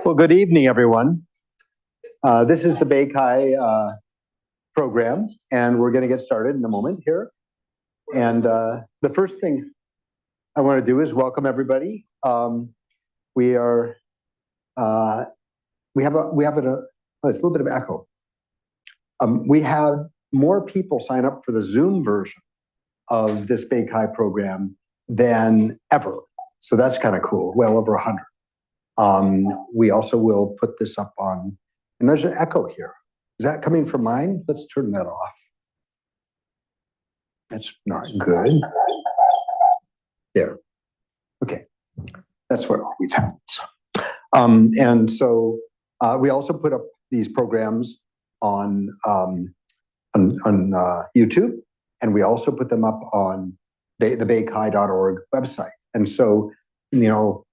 Well, good evening, everyone. This is the BayChi program, and we're going to get started in a moment here. And the first thing I want to do is welcome everybody. We have a it's a little bit of echo. We had more people sign up for the Zoom version of this BayChi program than ever. So that's kind of cool, well over 100. We also will put this up on, and there's an echo here. Is that coming from mine? Let's turn that off. That's not good. There. Okay. That's what always happens. And so we also put up these programs on YouTube, and we also put them up on the baychi.org website. And so, you know,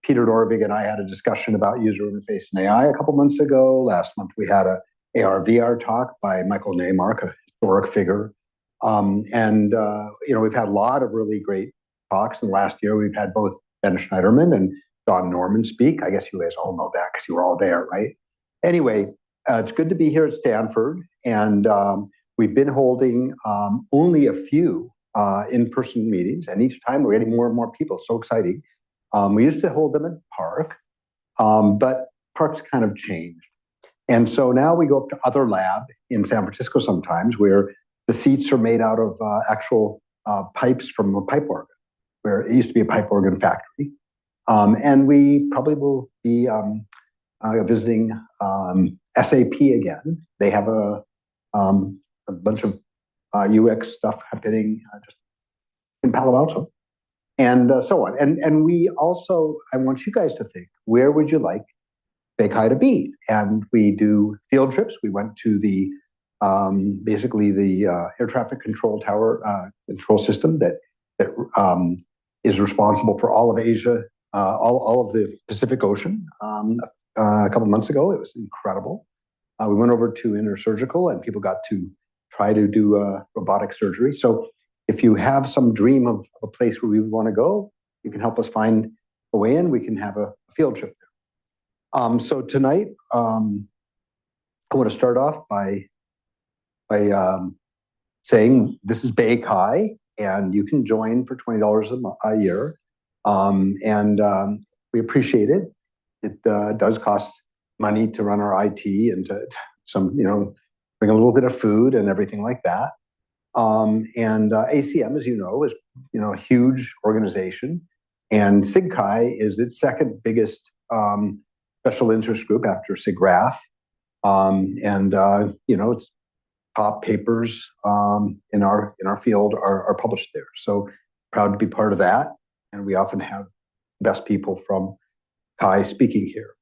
Peter Norvig and I had a discussion about user interface and AI a couple months ago. Last month, we had a AR/VR talk by Michael Neymark, a historic figure. You know, we've had a lot of really great talks. In the last year, we've had both Ben Schneiderman and Don Norman speak. I guess you guys all know that because you were all there, right? Anyway, it's good to be here at Stanford. And we've been holding only a few in-person meetings. And each time we're getting more and more people. So exciting. We used to hold them in Park, but Park's kind of changed. And so now we go up to other lab in San Francisco sometimes where the seats are made out of actual pipes from a pipe organ, where it used to be a pipe organ factory. And we probably will be visiting SAP again. They have a bunch of UX stuff happening just in Palo Alto. And so on. And we also, I want you guys to think, where would you like BayChi to be? And we do field trips. We went to the, basically the air traffic control tower control system that is responsible for all of Asia, all of the Pacific Ocean a couple months ago. It was incredible. We went over to Intersurgical and people got to try to do robotic surgery. So if you have some dream of a place where we want to go, you can help us find a way in. We can have a field trip there. So tonight, I want to start off by saying this is BayChi, and you can join for $20 a year. We appreciate it. It does cost money to run our IT and to you know, bring a little bit of food and everything like that. ACM, as you know, is, you know, a huge organization, and SIGCHI is its second biggest special interest group after SIGGRAPH. You know, its top papers in our field are published there. So proud to be part of that, and we often have the best people from CHI speaking here.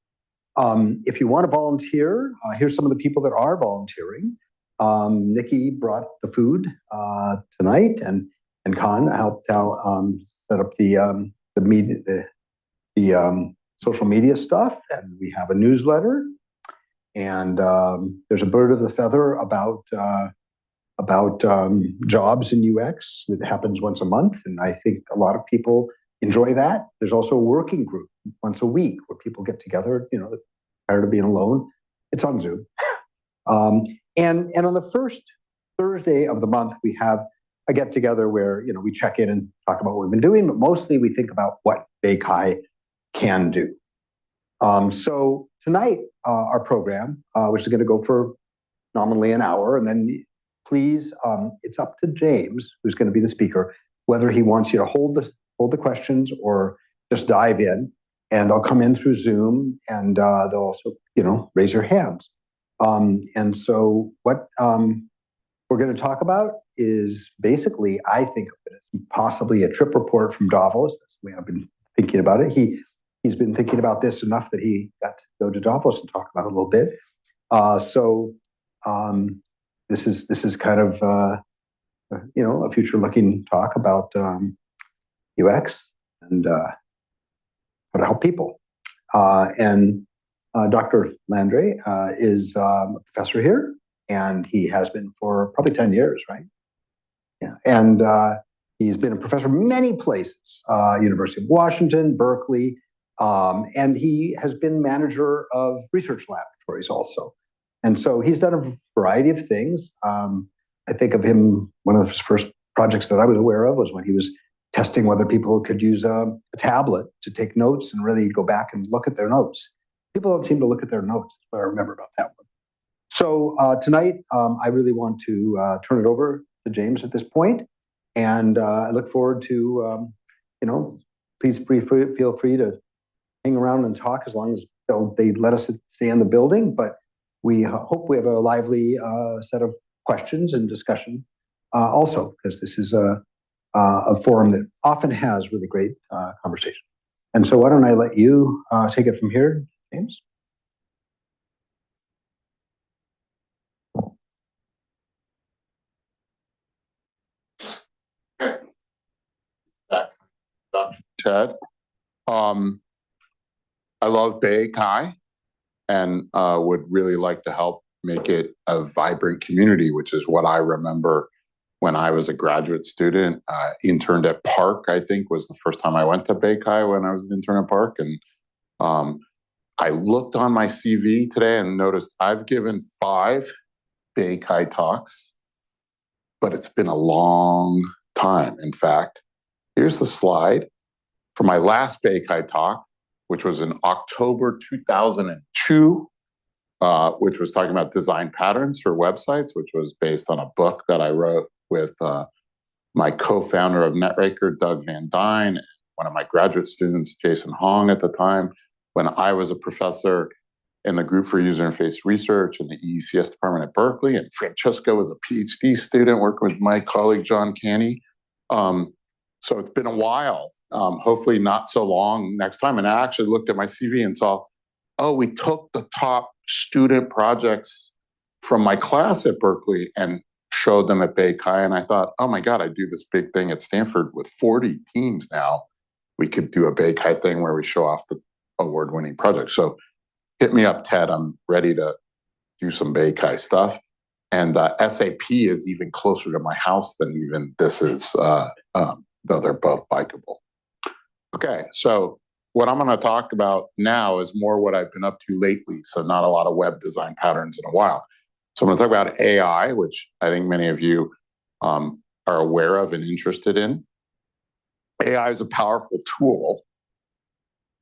If you want to volunteer, here's some of the people that are volunteering. Nikki brought the food tonight, and Khan helped out set up the social media stuff, and we have a newsletter, and there's a bird of the feather about jobs in UX that happens once a month, and I think a lot of people enjoy that. There's also a working group once a week where people get together, you know, tired of being alone. It's on Zoom. And on the first Thursday of the month, we have a get together where, you know, we check in and talk about what we've been doing, but mostly we think about what BayChi can do. So tonight, our program, which is going to go for nominally an hour, and then please, it's up to James, who's going to be the speaker, whether he wants you to hold the questions or just dive in, and I'll come in through Zoom, and they'll also, you know, raise your hands. And so what we're going to talk about is basically, I think of it as possibly a trip report from Davos. That's the way I've been thinking about it. He's been thinking about this enough that he got to go to Davos and talk about it a little bit. This is kind of you know, a future-looking talk about UX and how to help people. Dr. Landay is a professor here, and he has been for probably 10 years, right? Yeah, and he's been a professor many places, University of Washington, Berkeley, and he has been manager of research laboratories also. And so he's done a variety of things. I think of him, one of his first projects that I was aware of was when he was testing whether people could use a tablet to take notes and really go back and look at their notes. People don't seem to look at their notes, is what I remember about that one. So tonight, I really want to turn it over to James at this point, and I look forward to, please feel free to hang around and talk as long as they let us stay in the building, but we hope we have a lively set of questions and discussion also, because this is a forum that often has really great conversation. And so why don't I let you take it from here, James? Ted. I love Bay Kai and would really like to help make it a vibrant community, which is what I remember when I was a graduate student. Interned at Park, I think, was the first time I went to Bay Kai when I was an intern at Park. And I looked on my CV today and noticed I've given 5 Bay Kai talks, but it's been a long time. In fact, here's the slide for my last Bay Kai talk, which was in October 2002, which was talking about design patterns for websites, which was based on a book that I wrote with my co-founder of Netraker, Doug Van Dyne, one of my graduate students, Jason Hong, at the time, when I was a professor in the group for user interface research in the EECS department at Berkeley, and Francesco was a PhD student working with my colleague, John Canny. So it's been a while, hopefully not so long next time. And I actually looked at my CV and saw, oh, we took the top student projects from my class at Berkeley and showed them at Bay Kai. And I thought, oh my God, I do this big thing at Stanford with 40 teams now. We could do a Bay Kai thing where we show off the award-winning project. So hit me up, Ted. I'm ready to do some Bay Kai stuff. And SAP is even closer to my house than even this is, though they're both bikeable. Okay, so what I'm going to talk about now is more what I've been up to lately, so not a lot of web design patterns in a while. So I'm going to talk about AI, which I think many of you are aware of and interested in. AI is a powerful tool,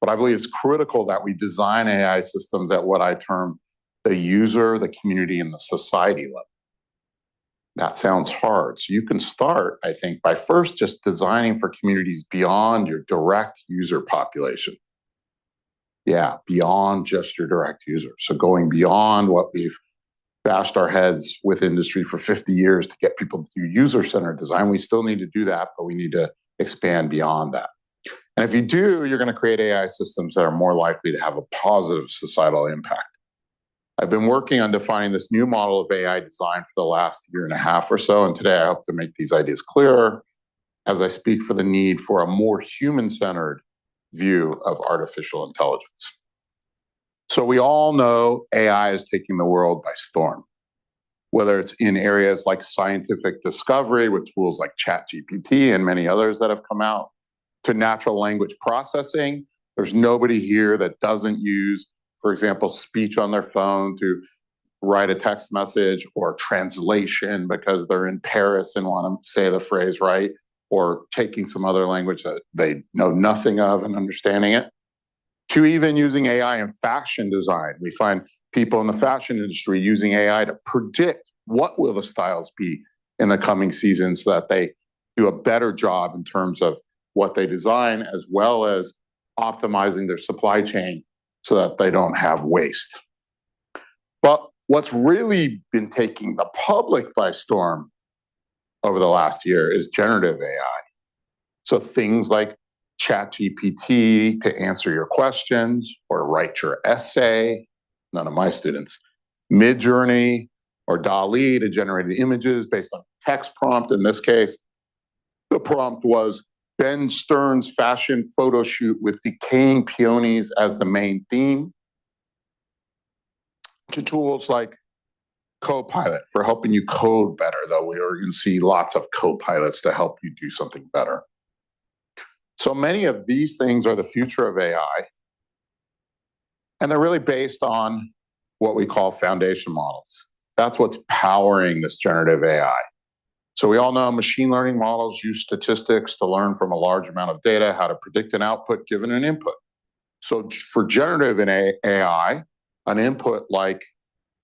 but I believe it's critical that we design AI systems at what I term the user, the community, and the society level. That sounds hard. So you can start, I think, by first just designing for communities beyond your direct user population. Yeah, beyond just your direct user. So going beyond what we've bashed our heads with industry for 50 years to get people to do user-centered design. We still need to do that, but we need to expand beyond that. And if you do, you're going to create AI systems that are more likely to have a positive societal impact. I've been working on defining this new model of AI design for the last 1.5 years or so, and today I hope to make these ideas clearer as I speak for the need for a more human-centered view of artificial intelligence. So we all know AI is taking the world by storm, whether it's in areas like scientific discovery with tools like ChatGPT and many others that have come out, to natural language processing. There's nobody here that doesn't use, for example, speech on their phone to write a text message, or translation because they're in Paris and want to say the phrase right, or taking some other language that they know nothing of and understanding it, to even using AI in fashion design. We find people in the fashion industry using AI to predict what will the styles be in the coming season so that they do a better job in terms of what they design, as well as optimizing their supply chain so that they don't have waste. But what's really been taking the public by storm over the last year is generative AI. So things like ChatGPT to answer your questions or write your essay, none of my students, Midjourney or DALL-E to generate images based on text prompt. In this case, the prompt was Ben Stearns' fashion photo shoot with decaying peonies as the main theme, to tools like Copilot for helping you code better, though we are going to see lots of copilots to help you do something better. So many of these things are the future of AI, and they're really based on what we call foundation models. That's what's powering this generative AI. So we all know machine learning models use statistics to learn from a large amount of data how to predict an output given an input. So for generative AI, an input like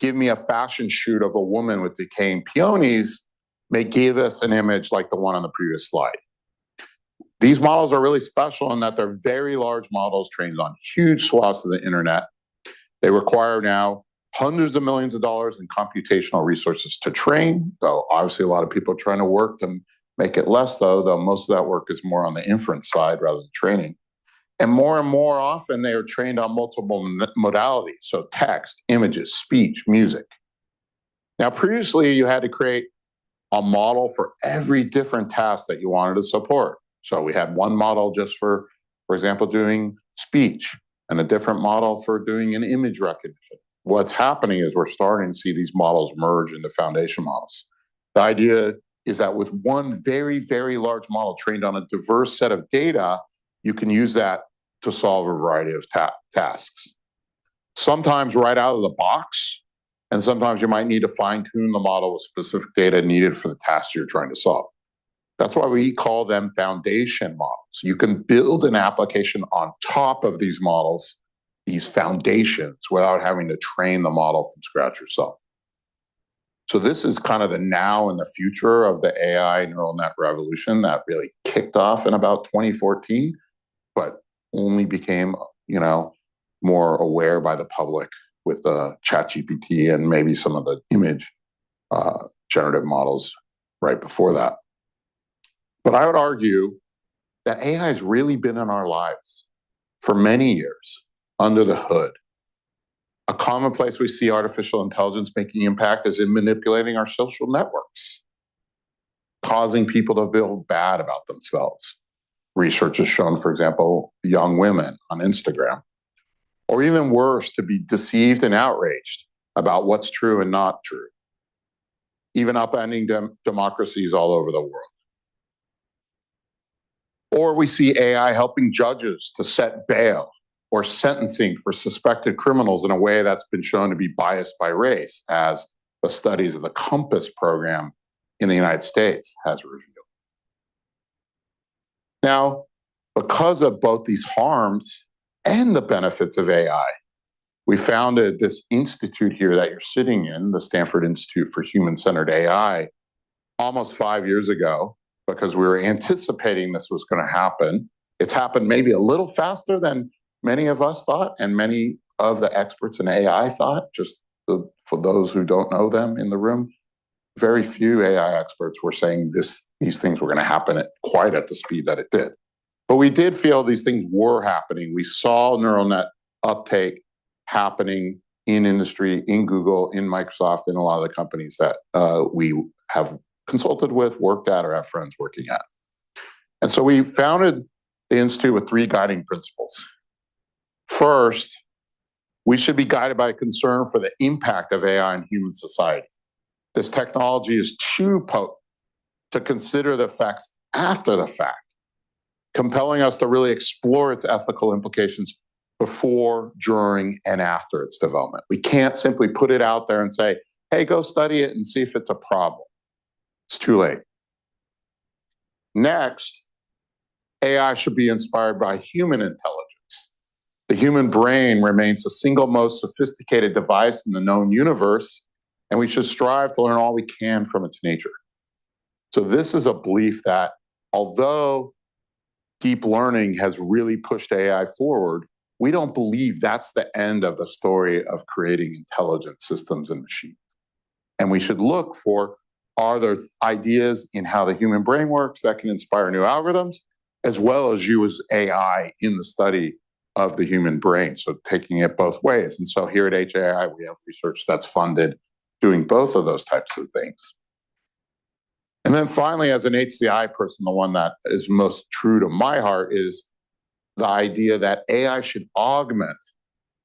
give me a fashion shoot of a woman with decaying peonies may give us an image like the one on the previous slide. These models are really special in that they're very large models trained on huge swaths of the internet. They require now hundreds of millions of dollars in computational resources to train, though obviously a lot of people are trying to work to make it less, though most of that work is more on the inference side rather than training. And more often, they are trained on multiple modalities, so text, images, speech, music. Now, previously, you had to create a model for every different task that you wanted to support. So we had one model just for example, doing speech, and a different model for doing an image recognition. What's happening is we're starting to see these models merge into foundation models. The idea is that with one very, very large model trained on a diverse set of data, you can use that to solve a variety of tasks. Sometimes right out of the box, and sometimes you might need to fine-tune the model with specific data needed for the tasks you're trying to solve. That's why we call them foundation models. You can build an application on top of these models, these foundations, without having to train the model from scratch yourself. So this is kind of the now and the future of the AI neural net revolution that really kicked off in about 2014, but only became, more aware by the public with ChatGPT and maybe some of the image generative models right before that. But I would argue that AI has really been in our lives for many years under the hood. A common place we see artificial intelligence making impact is in manipulating our social networks, causing people to feel bad about themselves. Research has shown, for example, young women on Instagram, or even worse, to be deceived and outraged about what's true and not true, even upending democracies all over the world. Or we see AI helping judges to set bail or sentencing for suspected criminals in a way that's been shown to be biased by race, as the studies of the Compass program in the United States has revealed. Now, because of both these harms and the benefits of AI, we founded this institute here that you're sitting in, the Stanford Institute for Human-Centered AI, almost 5 years ago, because we were anticipating this was going to happen. It's happened maybe a little faster than many of us thought, and many of the experts in AI thought. For those who don't know them in the room, very few AI experts were saying these things were going to happen quite at the speed that it did. But we did feel these things were happening. We saw neural net uptake happening in industry, in Google, in Microsoft, in a lot of the companies that we have consulted with, worked at, or have friends working at. And so we founded the Institute with 3 guiding principles. First, we should be guided by a concern for the impact of AI on human society. This technology is too potent to consider the effects after the fact, compelling us to really explore its ethical implications before, during, and after its development. We can't simply put it out there and say, hey, go study it and see if it's a problem. It's too late. Next, AI should be inspired by human intelligence. The human brain remains the single most sophisticated device in the known universe, and we should strive to learn all we can from its nature. So this is a belief that although deep learning has really pushed AI forward, we don't believe that's the end of the story of creating intelligent systems and machines. And we should look for, are there ideas in how the human brain works that can inspire new algorithms, as well as use AI in the study of the human brain, so taking it both ways. And so here at HAI, we have research that's funded doing both of those types of things. And then finally, as an HCI person, the one that is most true to my heart is the idea that AI should augment,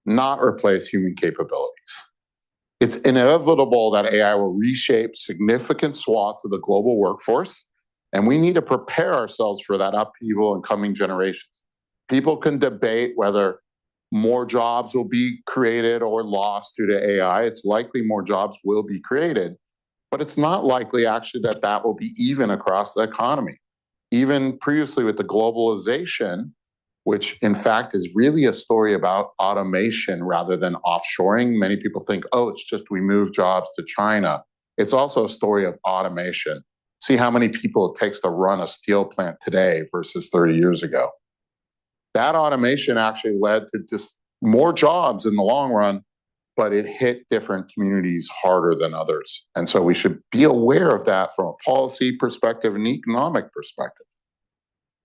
not replace human capabilities. It's inevitable that AI will reshape significant swaths of the global workforce, and we need to prepare ourselves for that upheaval in coming generations. People can debate whether more jobs will be created or lost due to AI. It's likely more jobs will be created, but it's not likely actually that that will be even across the economy. Even previously with the globalization, which in fact is really a story about automation rather than offshoring. Many people think, oh, it's just we move jobs to China. It's also a story of automation. See how many people it takes to run a steel plant today versus 30 years ago. That automation actually led to just more jobs in the long run, but it hit different communities harder than others. And so we should be aware of that from a policy perspective and economic perspective.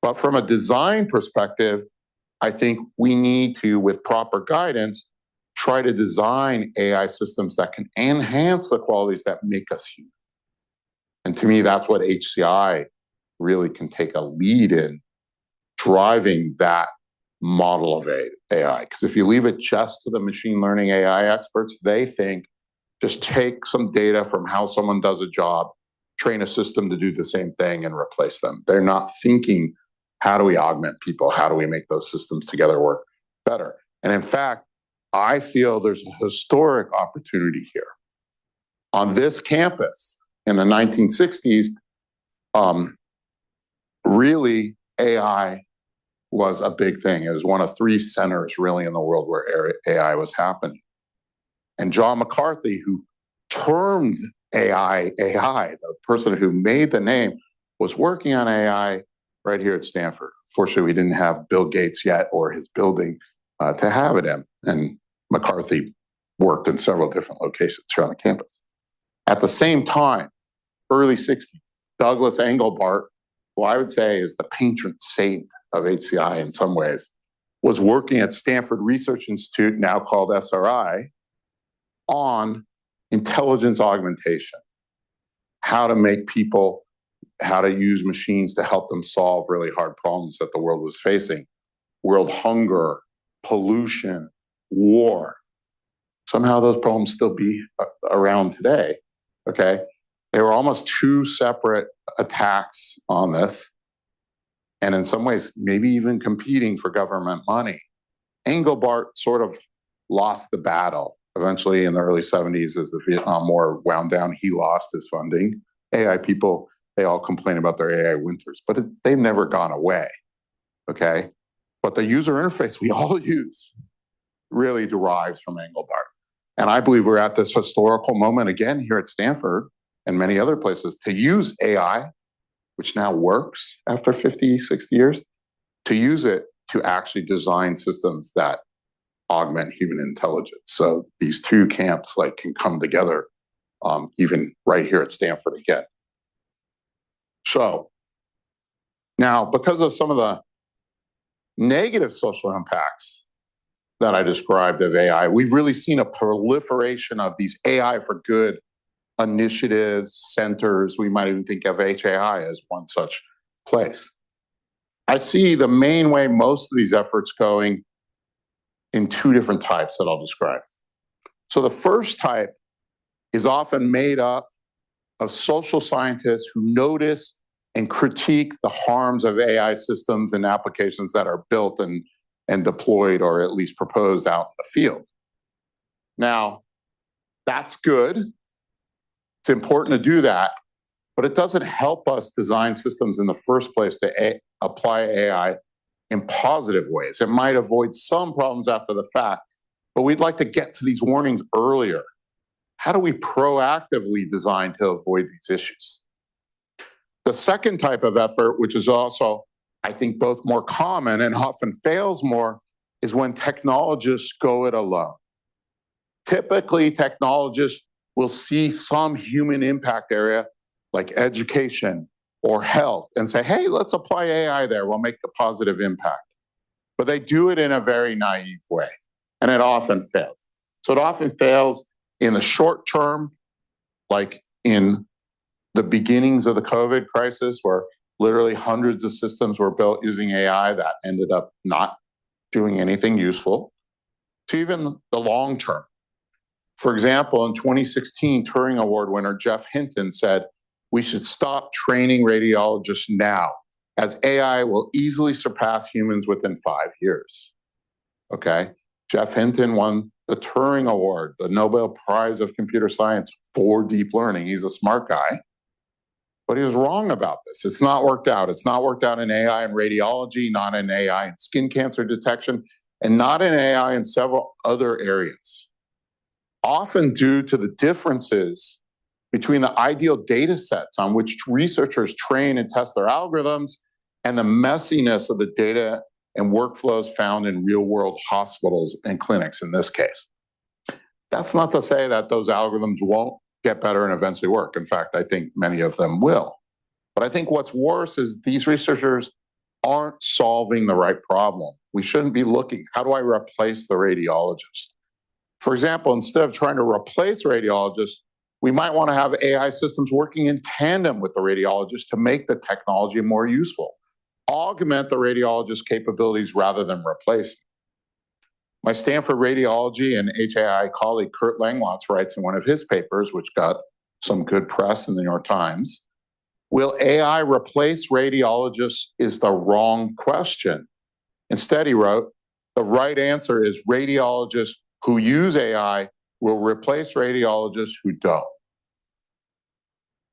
But from a design perspective, I think we need to, with proper guidance, try to design AI systems that can enhance the qualities that make us human. And to me, that's what HCI really can take a lead in, driving that model of AI. Because if you leave it just to the machine learning AI experts, they think just take some data from how someone does a job, train a system to do the same thing and replace them. They're not thinking, how do we augment people? How do we make those systems together work better? And in fact, I feel there's a historic opportunity here. On this campus in the 1960s, really AI was a big thing. It was one of three centers really in the world where AI was happening. And John McCarthy, who termed AI, the person who made the name, was working on AI right here at Stanford. Fortunately, we didn't have Bill Gates yet or his building to have it in. And McCarthy worked in several different locations around the campus. At the same time, early 60s, Douglas Engelbart, who I would say is the patron saint of HCI in some ways, was working at Stanford Research Institute, now called SRI, on intelligence augmentation, how to make people, how to use machines to help them solve really hard problems that the world was facing. World hunger, pollution, war. Somehow those problems still be around today, okay? There were almost two separate attacks on this, and in some ways, maybe even competing for government money. Engelbart sort of lost the battle. Eventually, in the early 70s, as the Vietnam War wound down, he lost his funding. AI people, they all complain about their AI winters, but they've never gone away, okay? But the user interface we all use really derives from Engelbart. And I believe we're at this historical moment again here at Stanford and many other places to use AI, which now works after 50, 60 years, to use it to actually design systems that augment human intelligence. So these two camps can come together, even right here at Stanford again. So now, because of some of the negative social impacts that I described of AI, we've really seen a proliferation of these AI for good initiatives, centers. We might even think of HAI as one such place. I see the main way most of these efforts going in two different types that I'll describe. So the first type is often made up of social scientists who notice and critique the harms of AI systems and applications that are built and deployed or at least proposed out in the field. Now, that's good. It's important to do that, but it doesn't help us design systems in the first place to apply AI in positive ways. It might avoid some problems after the fact, but we'd like to get to these warnings earlier. How do we proactively design to avoid these issues? The second type of effort, which is also, I think, both more common and often fails more, is when technologists go it alone. Typically, technologists will see some human impact area like education or health and say, hey, let's apply AI there. We'll make a positive impact. But they do it in a very naive way, and it often fails. So it often fails in the short term, like in the beginnings of the COVID crisis, where literally hundreds of systems were built using AI that ended up not doing anything useful, to even the long term. For example, in 2016, Turing Award winner Jeff Hinton said, "We should stop training radiologists now, as AI will easily surpass humans within 5 years." Okay? Jeff Hinton won the Turing Award, the Nobel Prize of Computer Science for deep learning. He's a smart guy, but he was wrong about this. It's not worked out. It's not worked out in AI in radiology, not in AI in skin cancer detection, and not in AI in several other areas. Often due to the differences between the ideal data sets on which researchers train and test their algorithms and the messiness of the data and workflows found in real-world hospitals and clinics in this case. That's not to say that those algorithms won't get better and eventually work. In fact, I think many of them will. But I think what's worse is these researchers aren't solving the right problem. We shouldn't be looking, how do I replace the radiologist? For example, instead of trying to replace radiologists, we might want to have AI systems working in tandem with the radiologist to make the technology more useful, augment the radiologist's capabilities rather than replace them. My Stanford radiology and HAI colleague Kurt Langlots writes in one of his papers, which got some good press in the New York Times, "Will AI replace radiologists is the wrong question." Instead, he wrote, "The right answer is radiologists who use AI will replace radiologists who don't."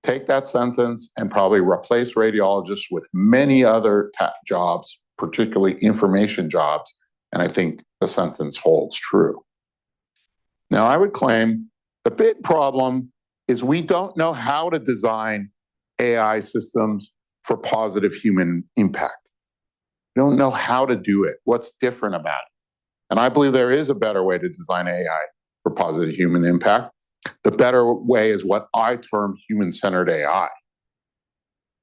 Take that sentence and probably replace radiologists with many other jobs, particularly information jobs, and I think the sentence holds true. Now, I would claim the big problem is we don't know how to design AI systems for positive human impact. We don't know how to do it, what's different about it. And I believe there is a better way to design AI for positive human impact. The better way is what I term human-centered AI.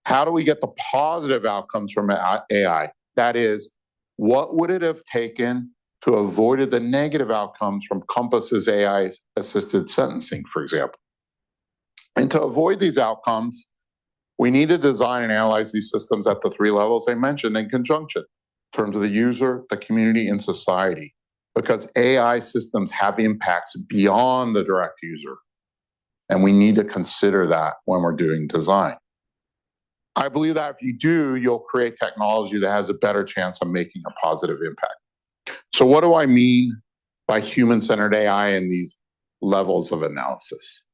How do we get the positive outcomes from AI? That is, what would it have taken to avoid the negative outcomes from Compass's AI-assisted sentencing, for example? And to avoid these outcomes, we need to design and analyze these systems at the 3 levels I mentioned in conjunction, in terms of the user, the community, and society, because AI systems have impacts beyond the direct user. And we need to consider that when we're doing design. I believe that if you do, you'll create technology that has a better chance of making a positive impact. So what do I mean by human-centered AI in these levels of analysis?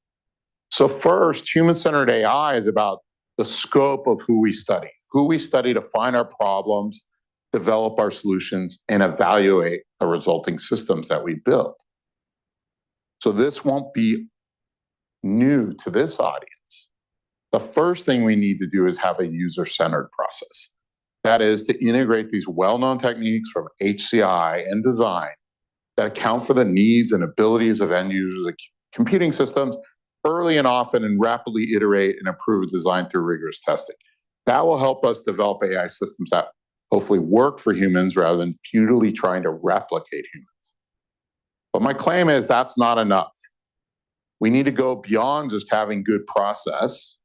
So first, human-centered AI is about the scope of who we study to find our problems, develop our solutions, and evaluate the resulting systems that we build. So this won't be new to this audience. The first thing we need to do is have a user-centered process. That is to integrate these well-known techniques from HCI and design that account for the needs and abilities of end users of computing systems early and often, and rapidly iterate and improve design through rigorous testing. That will help us develop AI systems that hopefully work for humans rather than futilely trying to replicate humans. But my claim is that's not enough. We need to go beyond just having good process.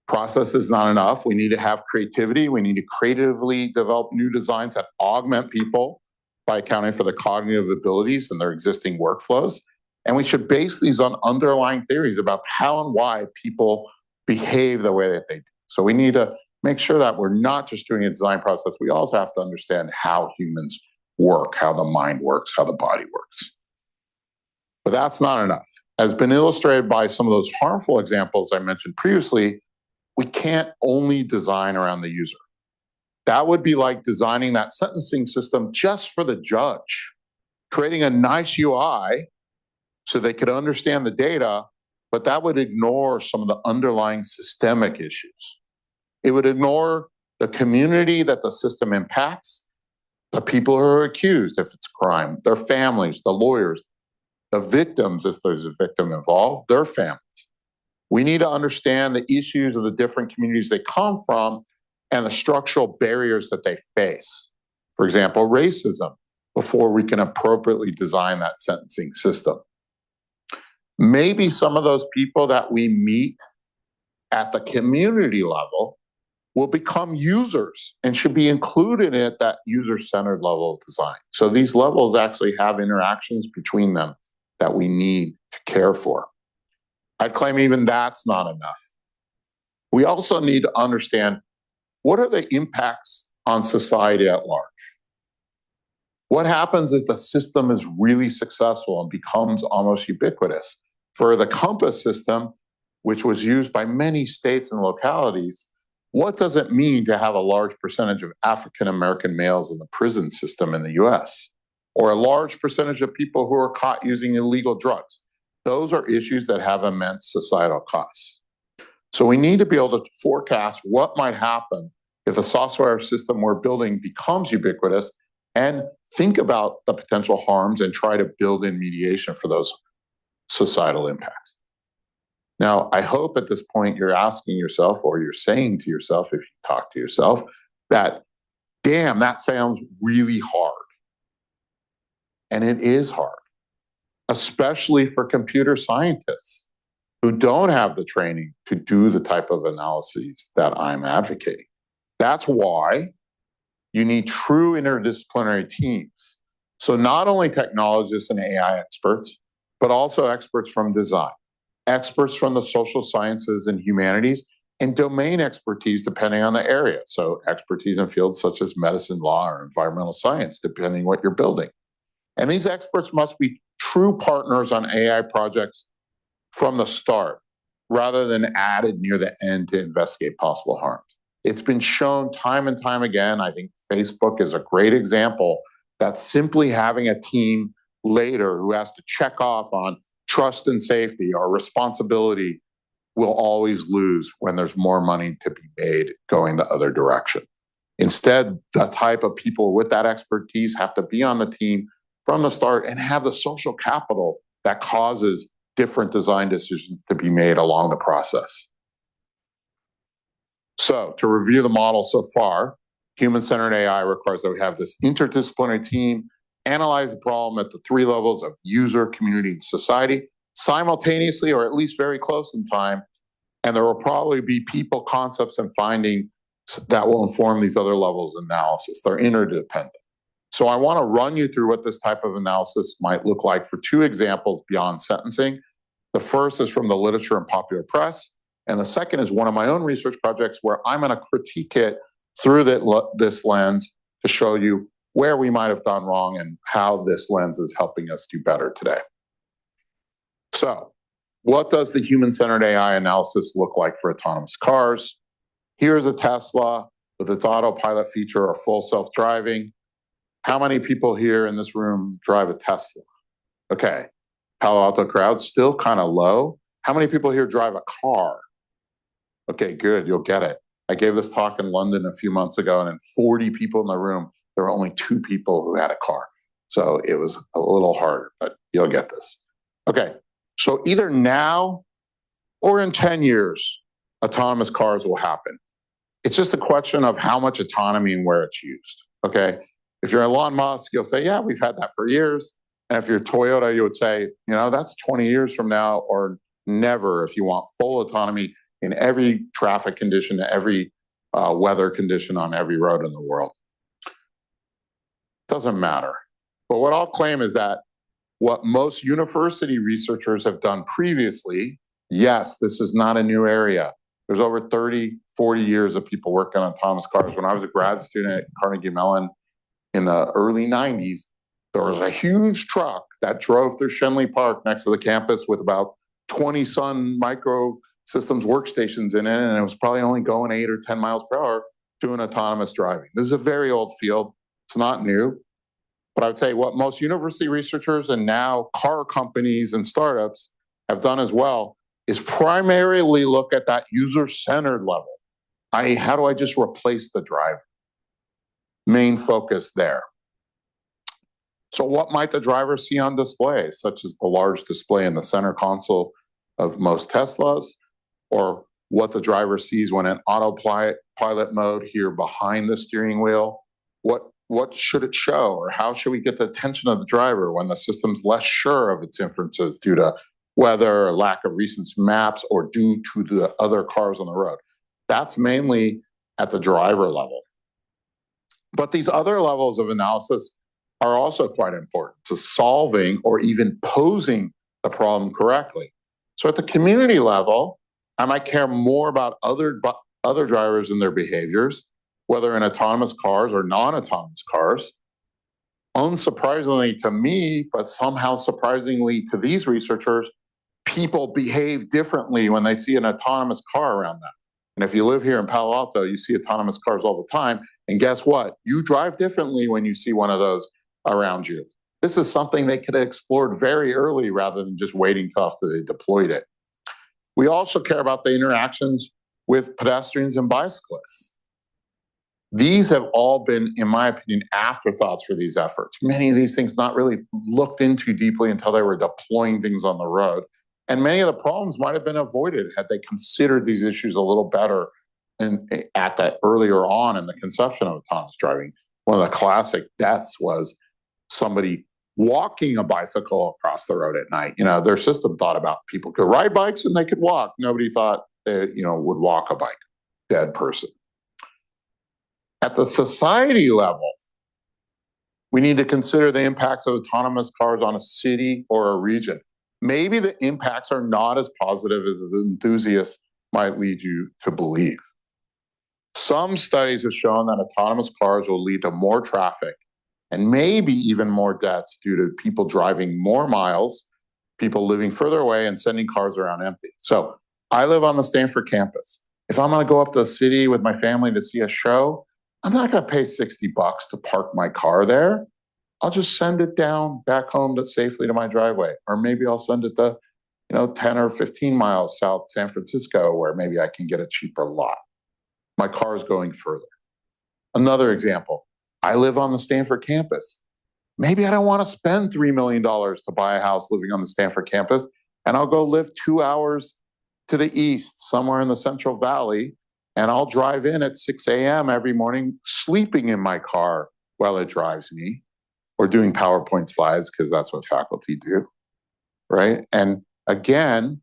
Process is not enough. We need to have creativity. We need to creatively develop new designs that augment people by accounting for the cognitive abilities and their existing workflows. And we should base these on underlying theories about how and why people behave the way that they do. So we need to make sure that we're not just doing a design process. We also have to understand how humans work, how the mind works, how the body works. But that's not enough. As been illustrated by some of those harmful examples I mentioned previously, we can't only design around the user. That would be like designing that sentencing system just for the judge, creating a nice UI so they could understand the data, but that would ignore some of the underlying systemic issues. It would ignore the community that the system impacts, the people who are accused if it's crime, their families, the lawyers, the victims if there's a victim involved, their families. We need to understand the issues of the different communities they come from and the structural barriers that they face. For example, racism, before we can appropriately design that sentencing system. Maybe some of those people that we meet at the community level will become users and should be included at that user-centered level of design. So these levels actually have interactions between them that we need to care for. I'd claim even that's not enough. We also need to understand, what are the impacts on society at large? What happens if the system is really successful and becomes almost ubiquitous? For the Compass system, which was used by many states and localities, what does it mean to have a large percentage of African American males in the prison system in the US? Or a large percentage of people who are caught using illegal drugs? Those are issues that have immense societal costs. So we need to be able to forecast what might happen if the software system we're building becomes ubiquitous, and think about the potential harms and try to build in mediation for those societal impacts. Now, I hope at this point you're asking yourself, or you're saying to yourself, if you talk to yourself, that, damn, that sounds really hard. And it is hard, especially for computer scientists who don't have the training to do the type of analyses that I'm advocating. That's why you need true interdisciplinary teams. So not only technologists and AI experts, but also experts from design, experts from the social sciences and humanities, and domain expertise depending on the area. So expertise in fields such as medicine, law, or environmental science, depending what you're building. And these experts must be true partners on AI projects from the start, rather than added near the end to investigate possible harms. It's been shown time and time again, I think Facebook is a great example, that simply having a team later who has to check off on trust and safety or responsibility will always lose when there's more money to be made going the other direction. Instead, the type of people with that expertise have to be on the team from the start and have the social capital that causes different design decisions to be made along the process. So to review the model so far, human-centered AI requires that we have this interdisciplinary team analyze the problem at the three levels of user, community, and society simultaneously, or at least very close in time. And there will probably be people, concepts, and findings that will inform these other levels of analysis. They're interdependent. So I want to run you through what this type of analysis might look like for two examples beyond sentencing. The first is from the literature and popular press, and the second is one of my own research projects where I'm going to critique it through this lens to show you where we might have gone wrong and how this lens is helping us do better today. So, what does the human-centered AI analysis look like for autonomous cars? Here's a Tesla with its autopilot feature or full self-driving. How many people here in this room drive a Tesla? Okay, Palo Alto crowd, still kind of low. How many people here drive a car? Okay, good, you'll get it. I gave this talk in London a few months ago, and in 40 people in the room, there were only 2 people who had a car. So it was a little harder, but you'll get this. Okay, so either now or in 10 years, autonomous cars will happen. It's just a question of how much autonomy and where it's used, okay? If you're Elon Musk, you'll say, yeah, we've had that for years. And if you're Toyota, you would say, you know, that's 20 years from now or never if you want full autonomy in every traffic condition, every weather condition on every road in the world. Doesn't matter. But what I'll claim is that what most university researchers have done previously, yes, this is not a new area. There's over 30, 40 years of people working on autonomous cars. When I was a grad student at Carnegie Mellon in the early 90s, there was a huge truck that drove through Shenley Park next to the campus with about 20 Sun Microsystems workstations in it, and it was probably only going 8 or 10 miles per hour doing autonomous driving. This is a very old field. It's not new. But I would say what most university researchers and now car companies and startups have done as well is primarily look at that user-centered level. How do I just replace the driver? Main focus there. So what might the driver see on display, such as the large display in the center console of most Teslas, or what the driver sees when in autopilot mode here behind the steering wheel? What should it show, or how should we get the attention of the driver when the system's less sure of its inferences due to weather, or lack of recent maps, or due to the other cars on the road? That's mainly at the driver level. But these other levels of analysis are also quite important to solving or even posing the problem correctly. So at the community level, I might care more about other drivers and their behaviors, whether in autonomous cars or non-autonomous cars. Unsurprisingly to me, but somehow surprisingly to these researchers, people behave differently when they see an autonomous car around them. And if you live here in Palo Alto, you see autonomous cars all the time. And guess what? You drive differently when you see one of those around you. This is something they could have explored very early rather than just waiting till after they deployed it. We also care about the interactions with pedestrians and bicyclists. These have all been, in my opinion, afterthoughts for these efforts. Many of these things not really looked into deeply until they were deploying things on the road. And many of the problems might have been avoided had they considered these issues a little better at that earlier on in the conception of autonomous driving. One of the classic deaths was somebody walking a bicycle across the road at night. Their system thought about people could ride bikes and they could walk. Nobody thought they, would walk a bike, dead person. At the society level, we need to consider the impacts of autonomous cars on a city or a region. Maybe the impacts are not as positive as the enthusiasts might lead you to believe. Some studies have shown that autonomous cars will lead to more traffic and maybe even more deaths due to people driving more miles, people living further away and sending cars around empty. So I live on the Stanford campus. If I'm going to go up to the city with my family to see a show, I'm not going to pay $60 to park my car there. I'll just send it down back home safely to my driveway. Or maybe I'll send it to, 10 or 15 miles south San Francisco, where maybe I can get a cheaper lot. My car is going further. Another example, I live on the Stanford campus. Maybe I don't want to spend $3 million to buy a house living on the Stanford campus, and I'll go live 2 hours to the east, somewhere in the Central Valley, and I'll drive in at 6 a.m. every morning, sleeping in my car while it drives me, or doing PowerPoint slides, because that's what faculty do, right? And again,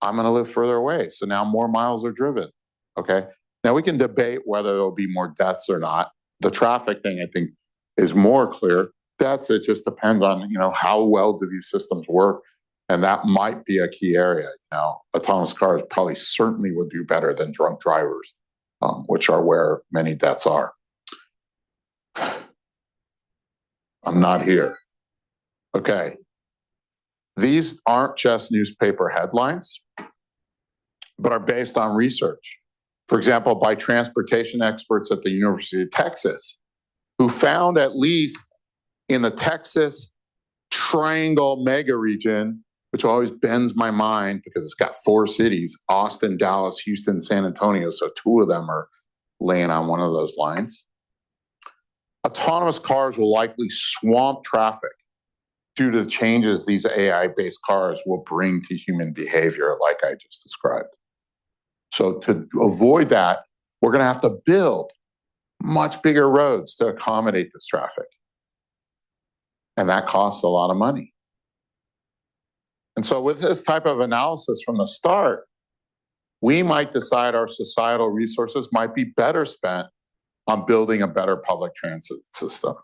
I'm going to live further away, so now more miles are driven, okay? Now we can debate whether there'll be more deaths or not. The traffic thing, I think, is more clear. Deaths, it just depends on, how well do these systems work, and that might be a key area. Autonomous cars probably certainly would do better than drunk drivers, which are where many deaths are. I'm not here. Okay. These aren't just newspaper headlines, but are based on research. For example, by transportation experts at the University of Texas, who found, at least in the Texas Triangle mega region, which always bends my mind because it's got 4 cities, Austin, Dallas, Houston, San Antonio, so 2 of them are laying on one of those lines. Autonomous cars will likely swamp traffic due to the changes these AI-based cars will bring to human behavior, like I just described. So to avoid that, we're going to have to build much bigger roads to accommodate this traffic. And that costs a lot of money. And so with this type of analysis from the start, we might decide our societal resources might be better spent on building a better public transit system.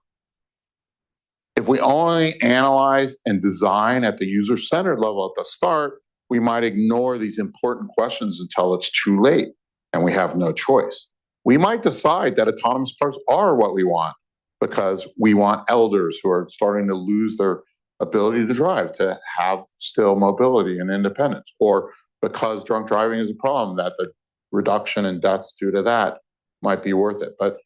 If we only analyze and design at the user-centered level at the start, we might ignore these important questions until it's too late and we have no choice. We might decide that autonomous cars are what we want because we want elders who are starting to lose their ability to drive to have still mobility and independence, or because drunk driving is a problem, that the reduction in deaths due to that might be worth it. But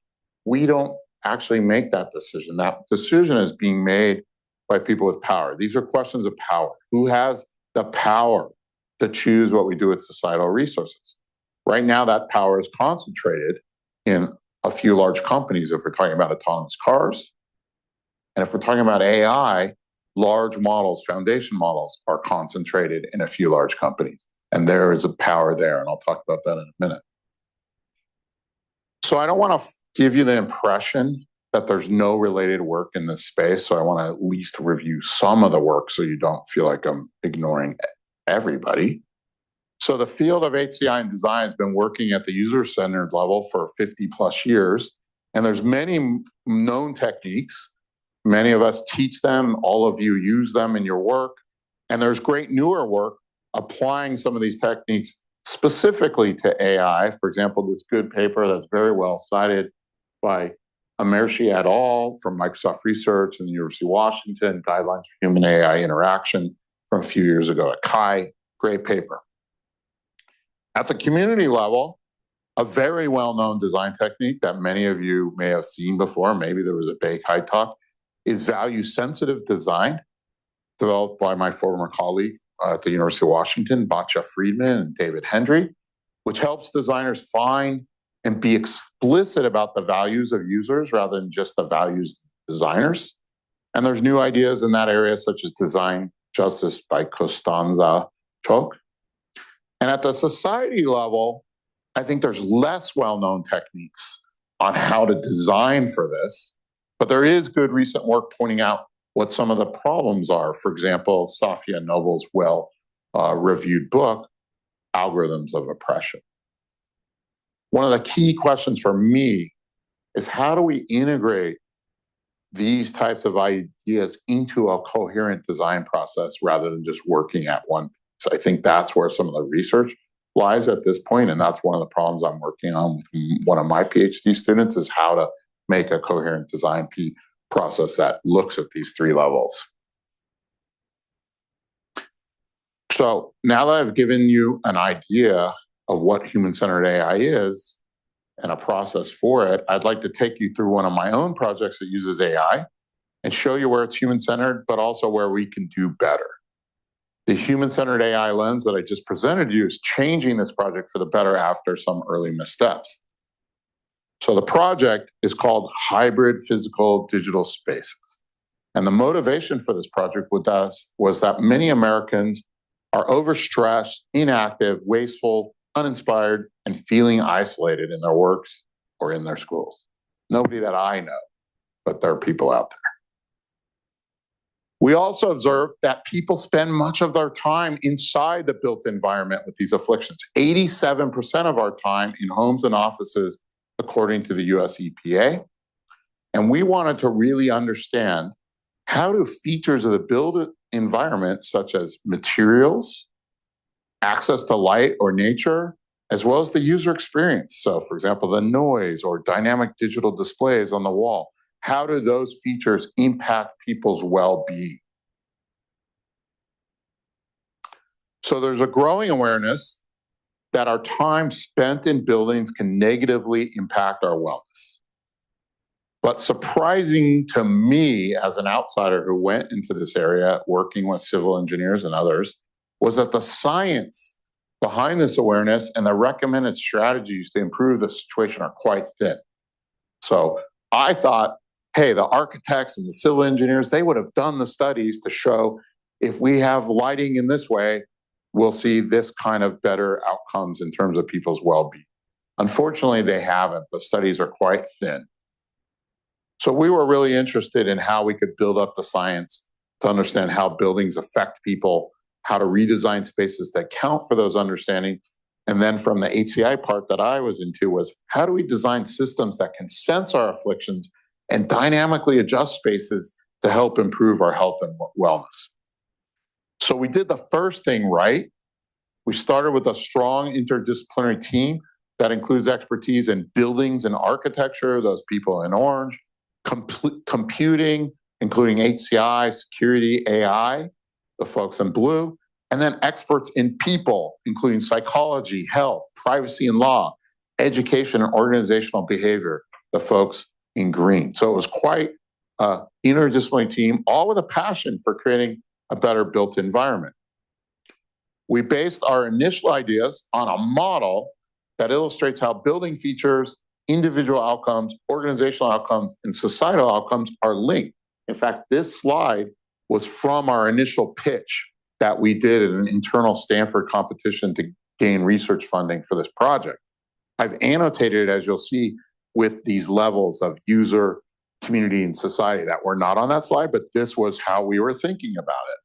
we don't actually make that decision. That decision is being made by people with power. These are questions of power. Who has the power to choose what we do with societal resources? Right now, that power is concentrated in a few large companies if we're talking about autonomous cars. And if we're talking about AI, large models, foundation models, are concentrated in a few large companies. And there is a power there, and I'll talk about that in a minute. So I don't want to give you the impression that there's no related work in this space, so I want to at least review some of the work so you don't feel like I'm ignoring everybody. So the field of HCI and design has been working at the user-centered level for 50 plus years, And there's many known techniques. Many of us teach them. All of you use them in your work. And there's great newer work applying some of these techniques specifically to AI. For example, this good paper that's very well cited by Amershi et al. From Microsoft Research and the University of Washington, Guidelines for Human AI Interaction from a few years ago at CHI. Great paper. At the community level, a very well-known design technique that many of you may have seen before, maybe there was a Bay-Kai talk, is value-sensitive design, developed by my former colleague at the University of Washington, Batya Friedman and David Hendry, which helps designers find and be explicit about the values of users rather than just the values of designers. And there's new ideas in that area, such as design justice by Costanza Chok. And at the society level, I think there's less well-known techniques on how to design for this, but there is good recent work pointing out what some of the problems are. For example, Safia Noble's well-reviewed book, Algorithms of Oppression. One of the key questions for me is how do we integrate these types of ideas into a coherent design process rather than just working at one piece? I think that's where some of the research lies at this point, and that's one of the problems I'm working on with one of my PhD students, is how to make a coherent design process that looks at these three levels. So now that I've given you an idea of what human-centered AI is and a process for it, I'd like to take you through one of my own projects that uses AI and show you where it's human-centered, but also where we can do better. The human-centered AI lens that I just presented you is changing this project for the better after some early missteps. So the project is called Hybrid Physical Digital Spaces. And the motivation for this project was that many Americans are overstressed, inactive, wasteful, uninspired, and feeling isolated in their works or in their schools. Nobody that I know, but there are people out there. We also observe that people spend much of their time inside the built environment with these afflictions. 87% of our time in homes and offices, according to the US EPA. And we wanted to really understand, how do features of the built environment, such as materials, access to light or nature, as well as the user experience, so for example, the noise or dynamic digital displays on the wall, how do those features impact people's well-being? So there's a growing awareness that our time spent in buildings can negatively impact our wellness. But surprising to me as an outsider who went into this area working with civil engineers and others, was that the science behind this awareness and the recommended strategies to improve the situation are quite thin. So I thought, hey, the architects and the civil engineers, they would have done the studies to show if we have lighting in this way, we'll see this kind of better outcomes in terms of people's well-being. Unfortunately, they haven't. The studies are quite thin. So we were really interested in how we could build up the science to understand how buildings affect people, how to redesign spaces that count for those understanding. And then from the HCI part that I was into was, how do we design systems that can sense our afflictions and dynamically adjust spaces to help improve our health and wellness? So we did the first thing right. We started with a strong interdisciplinary team that includes expertise in buildings and architecture, those people in orange, computing, including HCI, security, AI, the folks in blue, and then experts in people, including psychology, health, privacy and law, education and organizational behavior, the folks in green. So it was quite an interdisciplinary team, all with a passion for creating a better built environment. We based our initial ideas on a model that illustrates how building features, individual outcomes, organizational outcomes, and societal outcomes are linked. In fact, this slide was from our initial pitch that we did in an internal Stanford competition to gain research funding for this project. I've annotated it, as you'll see, with these levels of user, community, and society that were not on that slide, but this was how we were thinking about it.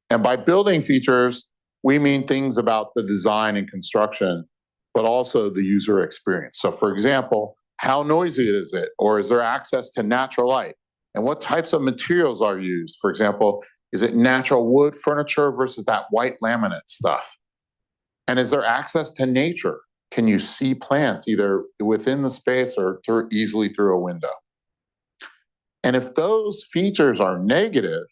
And by building features, we mean things about the design and construction, but also the user experience. So for example, How noisy is it? Or is there access to natural light? And what types of materials are used? For example, is it natural wood furniture versus that white laminate stuff? And is there access to nature? Can you see plants either within the space or easily through a window? And if those features are negative,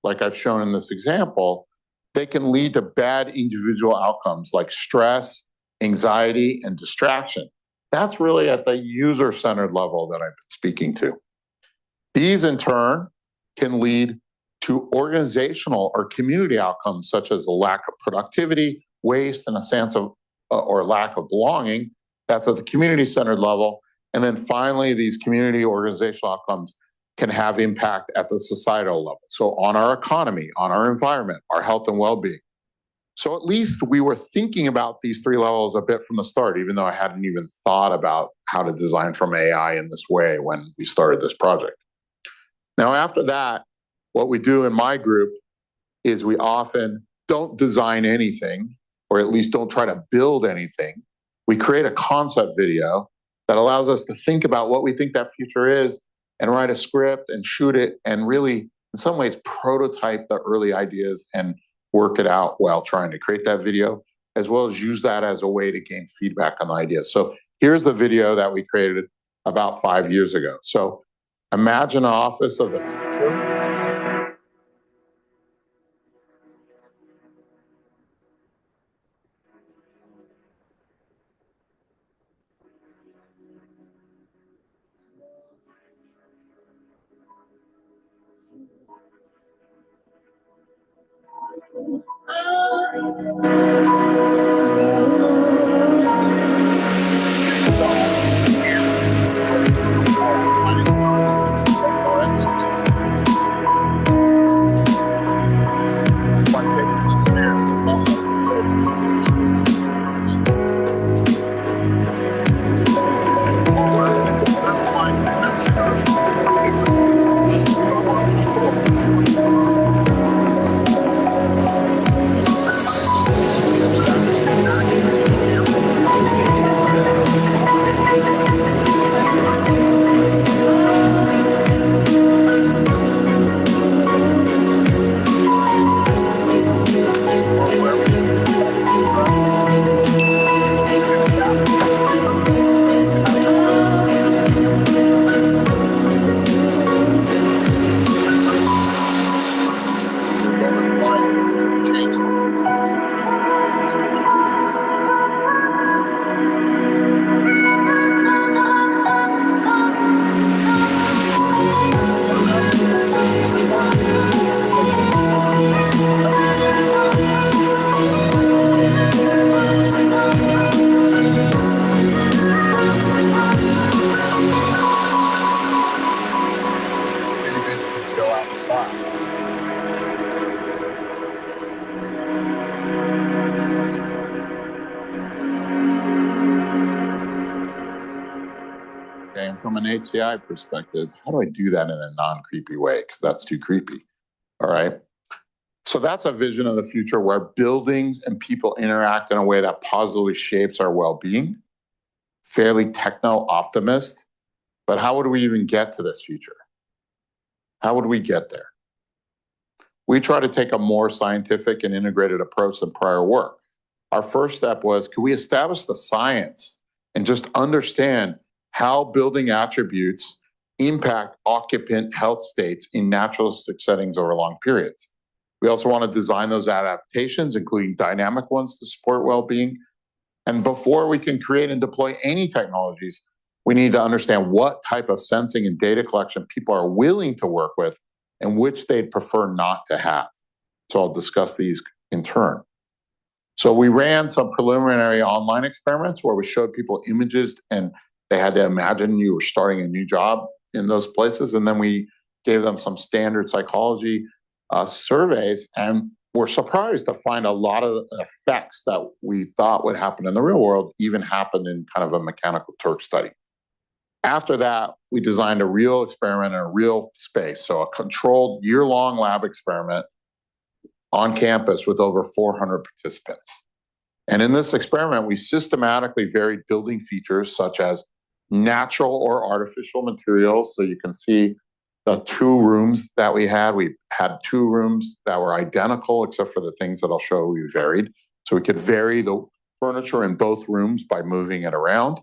like I've shown in this example, they can lead to bad individual outcomes like stress, anxiety, and distraction. That's really at the user-centered level that I've been speaking to. These, in turn, can lead to organizational or community outcomes, such as a lack of productivity, waste, and a sense of or lack of belonging. That's at the community-centered level. And then finally, these community organizational outcomes can have impact at the societal level. So on our economy, on our environment, our health and well-being. So at least we were thinking about these three levels a bit from the start, even though I hadn't even thought about how to design from AI in this way when we started this project. Now, after that, what we do in my group is we often don't design anything, or at least don't try to build anything. We create a concept video that allows us to think about what we think that future is and write a script and shoot it and really, in some ways, prototype the early ideas and work it out while trying to create that video, as well as use that as a way to gain feedback on the ideas. So here's the video that we created about 5 years ago. So imagine an office of the future. And from an HCI perspective, how do I do that in a non-creepy way? Because that's too creepy. All right. So that's a vision of the future where buildings and people interact in a way that positively shapes our well-being. Fairly techno-optimist. But how would we even get to this future? How would we get there? We try to take a more scientific and integrated approach than prior work. Our first step was, could we establish the science and just understand how building attributes impact occupant health states in naturalistic settings over long periods? We also want to design those adaptations, including dynamic ones to support well-being. And before we can create and deploy any technologies, we need to understand what type of sensing and data collection people are willing to work with and which they'd prefer not to have. So I'll discuss these in turn. So we ran some preliminary online experiments where we showed people images and they had to imagine you were starting a new job in those places. And then we gave them some standard psychology surveys, and we're surprised to find a lot of the effects that we thought would happen in the real world even happened in kind of a mechanical Turk study. After that, we designed a real experiment in a real space, so a controlled year-long lab experiment on campus with over 400 participants. And in this experiment, we systematically varied building features such as natural or artificial materials. So you can see the 2 rooms that we had. We had 2 rooms that were identical, except for the things that I'll show we varied. So we could vary the furniture in both rooms by moving it around.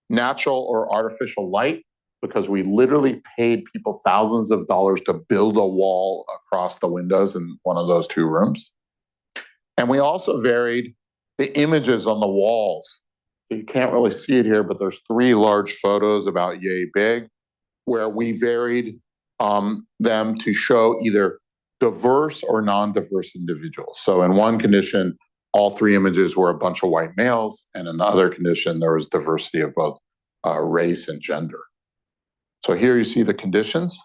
Natural or artificial light, because we literally paid people thousands of dollars to build a wall across the windows in one of those 2 rooms. And we also varied the images on the walls. So you can't really see it here, but there's 3 large photos about yay big, where we varied them to show either diverse or non-diverse individuals. So in one condition, all 3 images were a bunch of white males, and in the other condition, there was diversity of both race and gender. So here you see the conditions.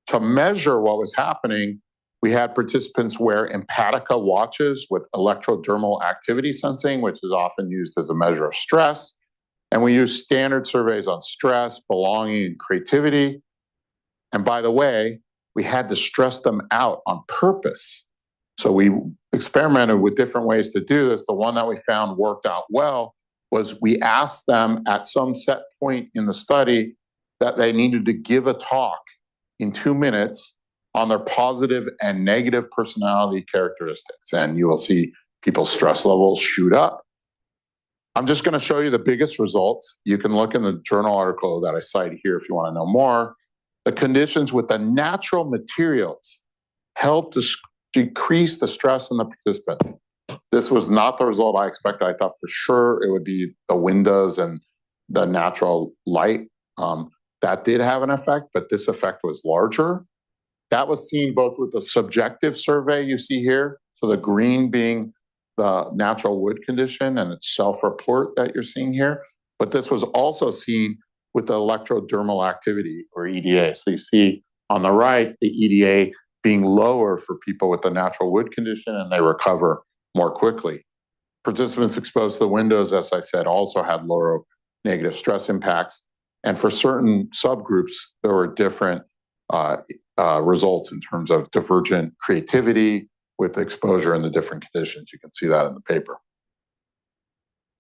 To measure what was happening, we had participants wear Empatica watches with electrodermal activity sensing, which is often used as a measure of stress. And we used standard surveys on stress, belonging, and creativity. And by the way, we had to stress them out on purpose. So we experimented with different ways to do this. The one that we found worked out well was we asked them at some set point in the study that they needed to give a talk in 2 minutes on their positive and negative personality characteristics. And you will see people's stress levels shoot up. I'm just going to show you the biggest results. You can look in the journal article that I cite here if you want to know more. The conditions with the natural materials helped to decrease the stress in the participants. This was not the result I expected. I thought for sure it would be the windows and the natural light. That did have an effect, but this effect was larger. That was seen both with the subjective survey you see here, so the green being the natural wood condition and its self-report that you're seeing here, but this was also seen with the electrodermal activity, or EDA. So you see on the right, the EDA being lower for people with the natural wood condition, and they recover more quickly. Participants exposed to the windows, as I said, also had lower negative stress impacts. And for certain subgroups, there were different results in terms of divergent creativity with exposure in the different conditions. You can see that in the paper.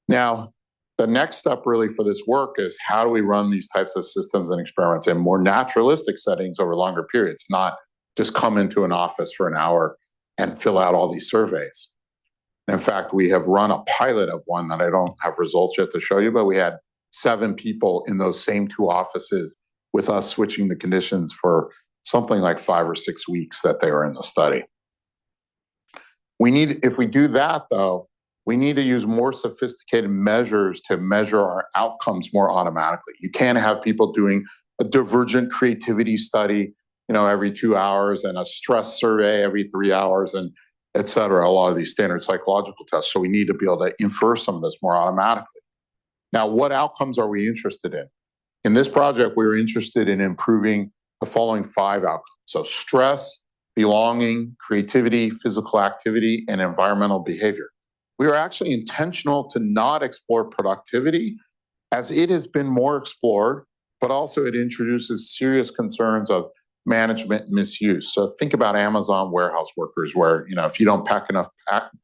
Now, the next step really for this work is how do we run these types of systems and experiments in more naturalistic settings over longer periods, not just come into an office for an hour and fill out all these surveys. In fact, we have run a pilot of one that I don't have results yet to show you, but we had 7 people in those same 2 offices with us switching the conditions for something like 5 or 6 weeks that they were in the study. If we do that though, we need to use more sophisticated measures to measure our outcomes more automatically. You can't have people doing a divergent creativity study, every 2 hours and a stress survey every 3 hours and et cetera, a lot of these standard psychological tests. So we need to be able to infer some of this more automatically. Now, what outcomes are we interested in? In this project, we were interested in improving the following 5 outcomes. So stress, belonging, creativity, physical activity, and environmental behavior. We are actually intentional to not explore productivity as it has been more explored, but also it introduces serious concerns of management misuse. So think about Amazon warehouse workers where, if you don't pack enough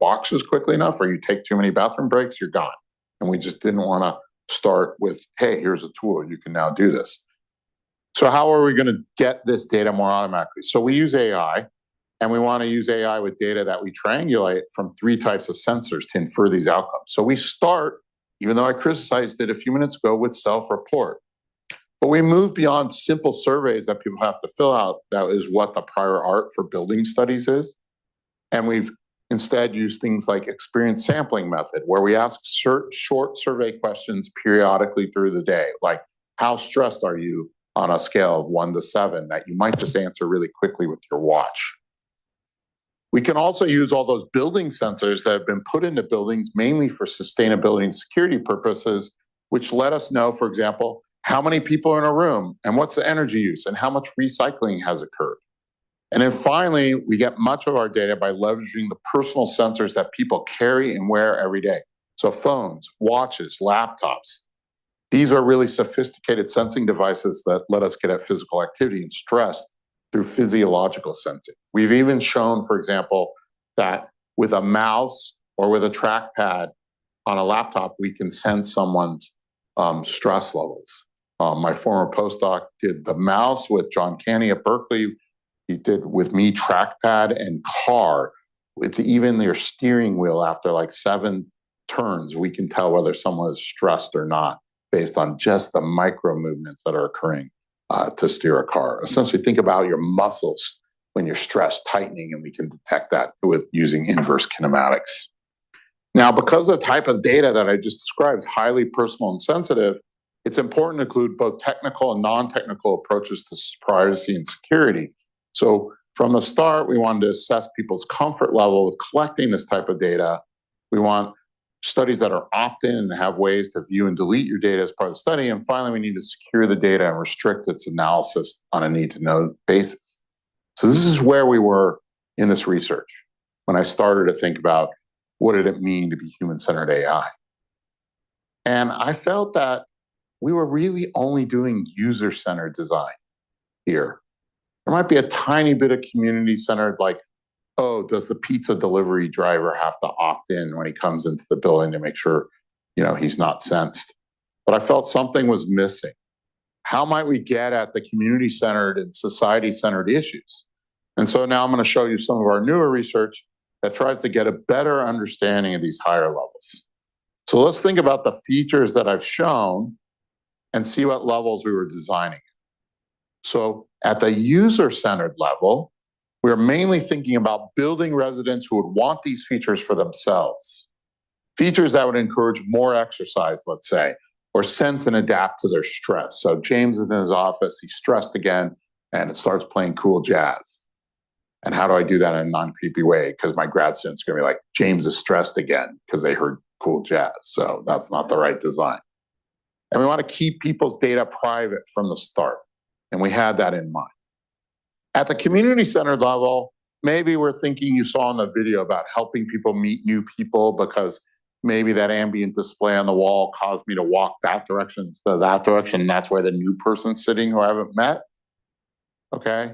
boxes quickly enough or you take too many bathroom breaks, you're gone. And we just didn't want to start with, hey, here's a tool, you can now do this. So how are we going to get this data more automatically? So we use AI, and we want to use AI with data that we triangulate from 3 types of sensors to infer these outcomes. So we start, even though I criticized it a few minutes ago, with self-report. But we move beyond simple surveys that people have to fill out. That is what the prior art for building studies is. And we've instead used things like experience sampling method, where we ask short survey questions periodically through the day, like how stressed are you on a scale of 1 to 7 that you might just answer really quickly with your watch. We can also use all those building sensors that have been put into buildings mainly for sustainability and security purposes, which let us know, for example, how many people are in a room and what's the energy use and how much recycling has occurred. And then finally, we get much of our data by leveraging the personal sensors that people carry and wear every day. So phones, watches, laptops. These are really sophisticated sensing devices that let us get at physical activity and stress through physiological sensing. We've even shown, for example, that with a mouse or with a trackpad on a laptop, we can sense someone's stress levels. My former postdoc did the mouse with John Canny at Berkeley. He did with me trackpad and car. With even their steering wheel, after like 7 turns, we can tell whether someone is stressed or not based on just the micro movements that are occurring to steer a car. Essentially, think about your muscles when you're stressed tightening, and we can detect that with using inverse kinematics. Now, because the type of data that I just described is highly personal and sensitive, it's important to include both technical and non-technical approaches to privacy and security. So from the start, we wanted to assess people's comfort level with collecting this type of data. We want studies that are opt-in and have ways to view and delete your data as part of the study. And finally, we need to secure the data and restrict its analysis on a need-to-know basis. So this is where we were in this research when I started to think about what did it mean to be human-centered AI. And I felt that we were really only doing user-centered design here. There might be a tiny bit of community-centered, like, oh, does the pizza delivery driver have to opt in when he comes into the building to make sure, he's not sensed? But I felt something was missing. How might we get at the community-centered and society-centered issues? And so now I'm going to show you some of our newer research that tries to get a better understanding of these higher levels. So let's think about the features that I've shown and see what levels we were designing. So at the user-centered level, we're mainly thinking about building residents who would want these features for themselves. Features that would encourage more exercise, let's say, or sense and adapt to their stress. So James is in his office, he's stressed again, and it starts playing cool jazz. And how do I do that in a non-creepy way? Because my grad student's gonna be like, James is stressed again because they heard cool jazz. So that's not the right design. And we want to keep people's data private from the start. And we had that in mind. At the community-centered level, maybe we're thinking, you saw in the video, about helping people meet new people because maybe that ambient display on the wall caused me to walk that direction instead of that direction. And that's where the new person's sitting who I haven't met. Okay.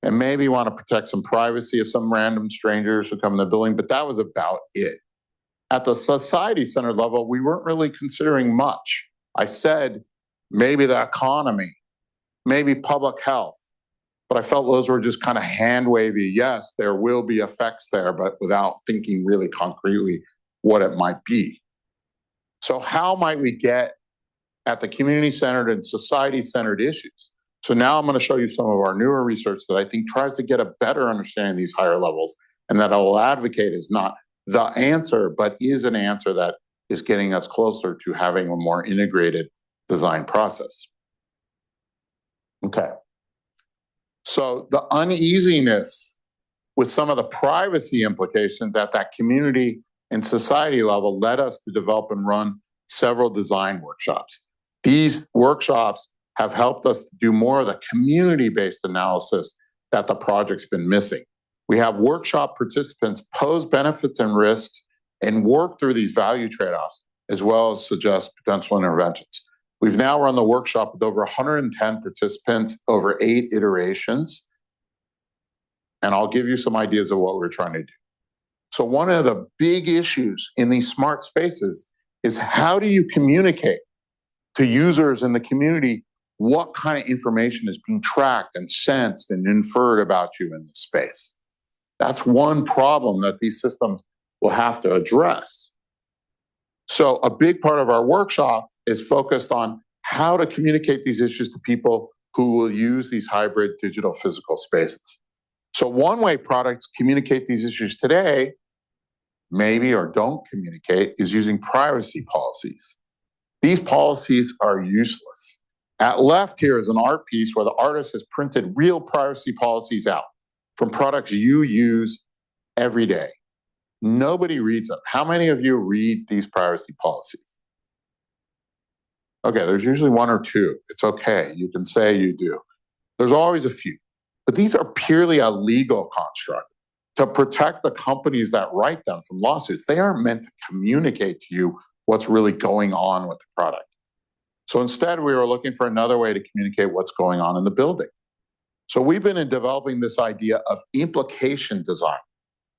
And maybe want to protect some privacy of some random strangers who come in the building, but that was about it. At the society-centered level, we weren't really considering much. I said, maybe the economy, maybe public health, but I felt those were just kind of hand-wavy. Yes, there will be effects there, but without thinking really concretely what it might be. So how might we get at the community-centered and society-centered issues? So now I'm going to show you some of our newer research that I think tries to get a better understanding of these higher levels, and that I will advocate is not the answer, but is an answer that is getting us closer to having a more integrated design process. Okay. So the uneasiness with some of the privacy implications at that community and society level led us to develop and run several design workshops. These workshops have helped us to do more of the community-based analysis that the project's been missing. We have workshop participants pose benefits and risks and work through these value trade-offs, as well as suggest potential interventions. We've now run the workshop with over 110 participants over 8 iterations. And I'll give you some ideas of what we're trying to do. So one of the big issues in these smart spaces is, how do you communicate to users in the community what kind of information is being tracked and sensed and inferred about you in this space? That's one problem that these systems will have to address. So a big part of our workshop is focused on how to communicate these issues to people who will use these hybrid digital physical spaces. So one way products communicate these issues today, maybe, or don't communicate, is using privacy policies. These policies are useless. At left here is an art piece where the artist has printed real privacy policies out from products you use every day. Nobody reads them. How many of you read these privacy policies? Okay, there's usually 1 or 2. It's okay, you can say you do. There's always a few. But these are purely a legal construct to protect the companies that write them from lawsuits. They aren't meant to communicate to you what's really going on with the product. So instead, we were looking for another way to communicate what's going on in the building. So we've been developing this idea of implication design.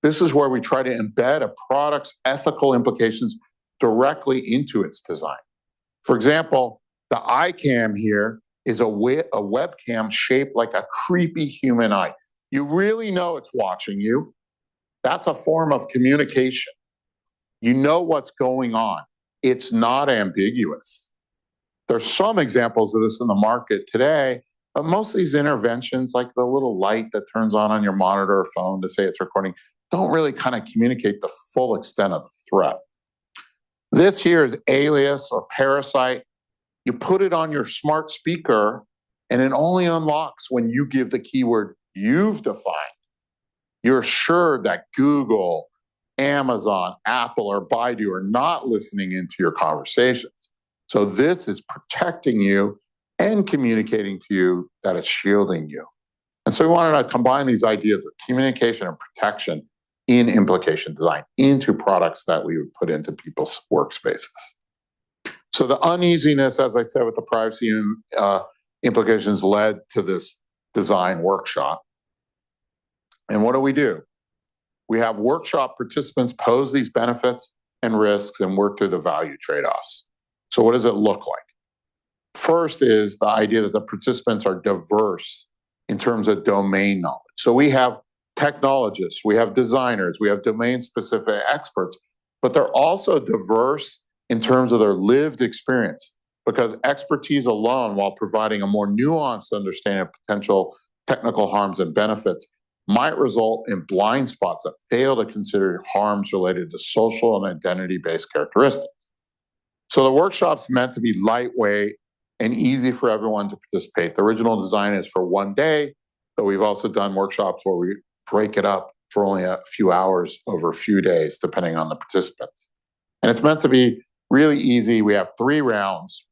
This is where we try to embed a product's ethical implications directly into its design. For example, the iCam here is a webcam shaped like a creepy human eye. You really know it's watching you. That's a form of communication. You know what's going on. It's not ambiguous. There's some examples of this in the market today, but most of these interventions, like the little light that turns on your monitor or phone to say it's recording, don't really kind of communicate the full extent of the threat. This here is alias or parasite. You put it on your smart speaker, and it only unlocks when you give the keyword you've defined. You're assured that Google, Amazon, Apple, or Baidu are not listening into your conversations. So this is protecting you and communicating to you that it's shielding you. And so we wanted to combine these ideas of communication and protection in implication design into products that we would put into people's workspaces. So the uneasiness, as I said, with the privacy implications led to this design workshop. And what do? We have workshop participants pose these benefits and risks and work through the value trade-offs. So what does it look like? First is the idea that the participants are diverse in terms of domain knowledge. So we have technologists, we have designers, we have domain-specific experts, but they're also diverse in terms of their lived experience, because expertise alone, while providing a more nuanced understanding of potential technical harms and benefits, might result in blind spots that fail to consider harms related to social and identity-based characteristics. So the workshop's meant to be lightweight and easy for everyone to participate. The original design is for one day, but we've also done workshops where we break it up for only a few hours over a few days, depending on the participants. And it's meant to be really easy. We have 3 rounds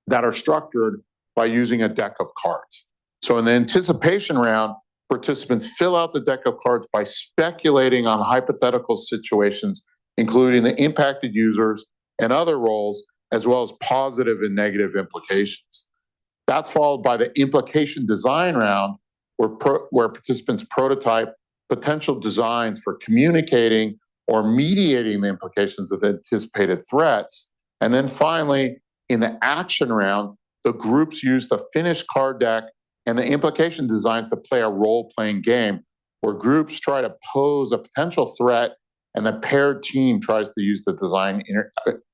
that are structured by using a deck of cards. So in the anticipation round, participants fill out the deck of cards by speculating on hypothetical situations, including the impacted users and other roles, as well as positive and negative implications. That's followed by the implication design round, where participants prototype potential designs for communicating or mediating the implications of the anticipated threats. And then finally, in the action round, the groups use the finished card deck and the implication designs to play a role-playing game where groups try to pose a potential threat and the paired team tries to use the design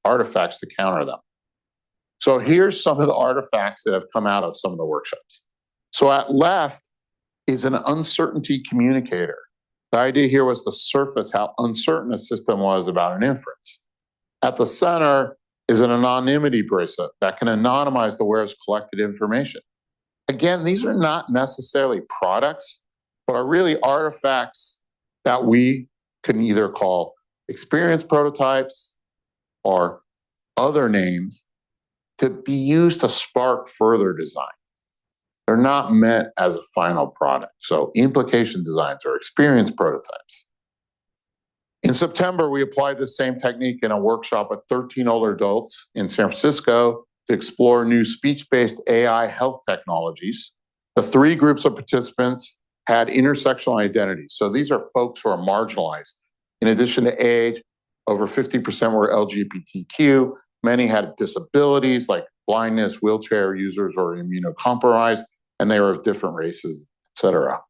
artifacts to counter them. So here's some of the artifacts that have come out of some of the workshops. So at left is an uncertainty communicator. The idea here was to surface how uncertain a system was about an inference. At the center is an anonymity bracelet that can anonymize the wearer's collected information. Again, these are not necessarily products, but are really artifacts that we can either call experience prototypes or other names to be used to spark further design. They're not meant as a final product. So implication designs are experience prototypes. In September, we applied the same technique in a workshop with 13 older adults in San Francisco to explore new speech-based AI health technologies. The 3 groups of participants had intersectional identities. So these are folks who are marginalized. In addition to age, over 50% were LGBTQ. Many had disabilities like blindness, wheelchair users, or immunocompromised, and they were of different races, et cetera.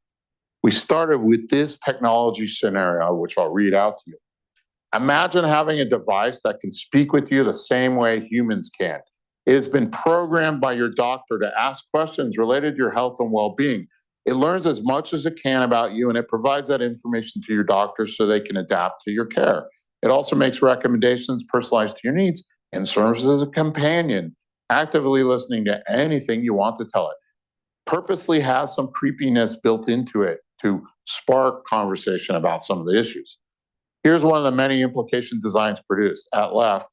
We started with this technology scenario, which I'll read out to you. Imagine having a device that can speak with you the same way humans can. It has been programmed by your doctor to ask questions related to your health and well-being. It learns as much as it can about you, and it provides that information to your doctors so they can adapt to your care. It also makes recommendations personalized to your needs and serves as a companion, actively listening to anything you want to tell it. Purposely has some creepiness built into it to spark conversation about some of the issues. Here's one of the many implication designs produced. At left,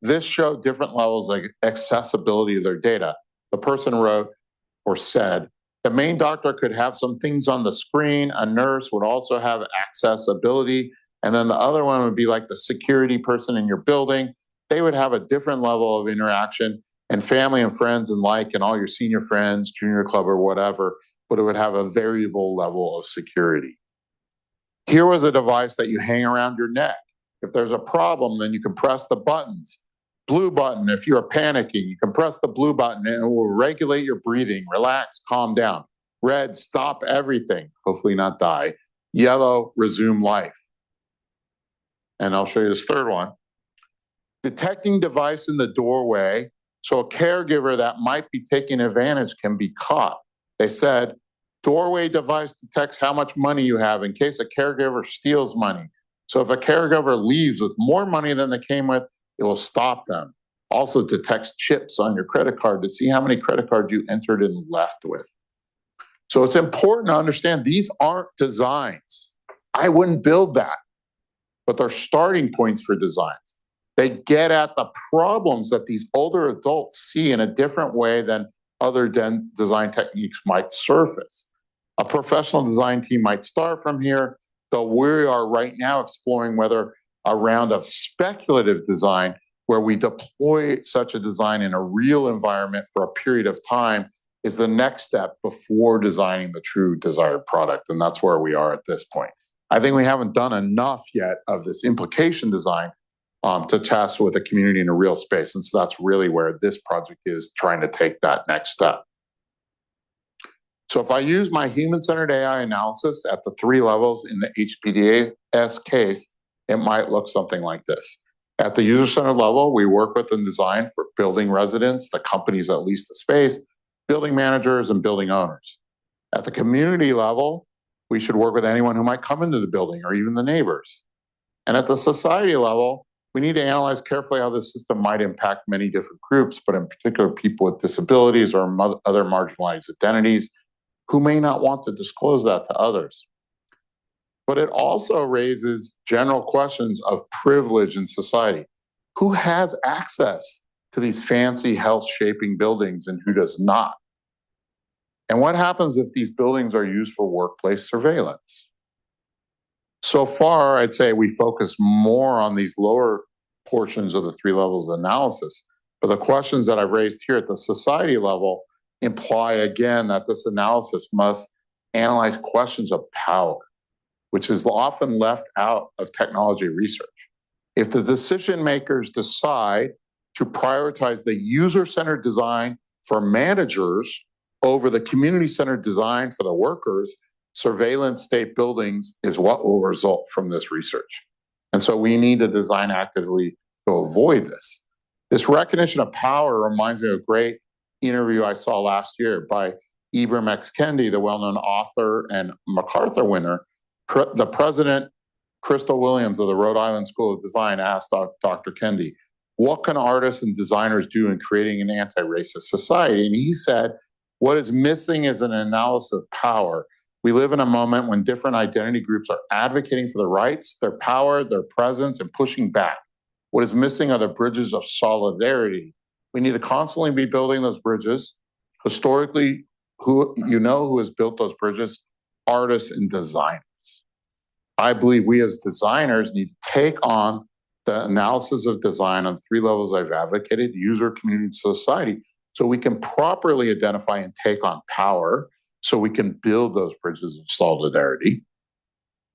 this showed different levels of accessibility of their data. The person wrote or said, the main doctor could have some things on the screen, a nurse would also have accessibility, and then the other one would be like the security person in your building. They would have a different level of interaction, and family and friends and and all your senior friends, junior club or whatever, but it would have a variable level of security. Here was a device that you hang around your neck. If there's a problem, then you can press the buttons Blue button, if you're panicking, you can press the blue button and it will regulate your breathing, relax, calm down. Red, stop everything, hopefully not die. Yellow, resume life. And I'll show you this third one. Detecting device in the doorway, so a caregiver that might be taking advantage can be caught. They said, doorway device detects how much money you have in case a caregiver steals money. So if a caregiver leaves with more money than they came with, it will stop them. Also detects chips on your credit card to see how many credit cards you entered and left with. So it's important to understand these aren't designs. I wouldn't build that, but they're starting points for designs. They get at the problems that these older adults see in a different way than other design techniques might surface. A professional design team might start from here, though we are right now exploring whether a round of speculative design where we deploy such a design in a real environment for a period of time is the next step before designing the true desired product. And that's where we are at this point. I think we haven't done enough yet of this implication design to test with a community in a real space. And so that's really where this project is trying to take that next step. So if I use my human-centered AI analysis at the 3 levels in the HPDAS case, it might look something like this. At the user-centered level, we work with and design for building residents, the companies that lease the space, building managers, and building owners. At the community level, we should work with anyone who might come into the building or even the neighbors. And at the society level, we need to analyze carefully how this system might impact many different groups, but in particular people with disabilities or other marginalized identities who may not want to disclose that to others. But it also raises general questions of privilege in society. Who has access to these fancy health-shaping buildings and who does not? And what happens if these buildings are used for workplace surveillance? So far, I'd say we focus more on these lower portions of the 3 levels of analysis. But the questions that I've raised here at the society level imply again that this analysis must analyze questions of power, which is often left out of technology research. If the decision makers decide to prioritize the user-centered design for managers over the community-centered design for the workers, surveillance state buildings is what will result from this research. And so we need to design actively to avoid this. This recognition of power reminds me of a great interview I saw last year by Ibram X. Kendi, the well-known author and MacArthur winner. The president, Crystal Williams of the Rhode Island School of Design, asked Dr. Kendi, what can artists and designers do in creating an anti-racist society? And he said, what is missing is an analysis of power. We live in a moment when different identity groups are advocating for their rights, their power, their presence, and pushing back. What is missing are the bridges of solidarity. We need to constantly be building those bridges. Historically, who has built those bridges? Artists and designers. I believe we as designers need to take on the analysis of design on 3 levels I've advocated, user, community, society, so we can properly identify and take on power, so we can build those bridges of solidarity.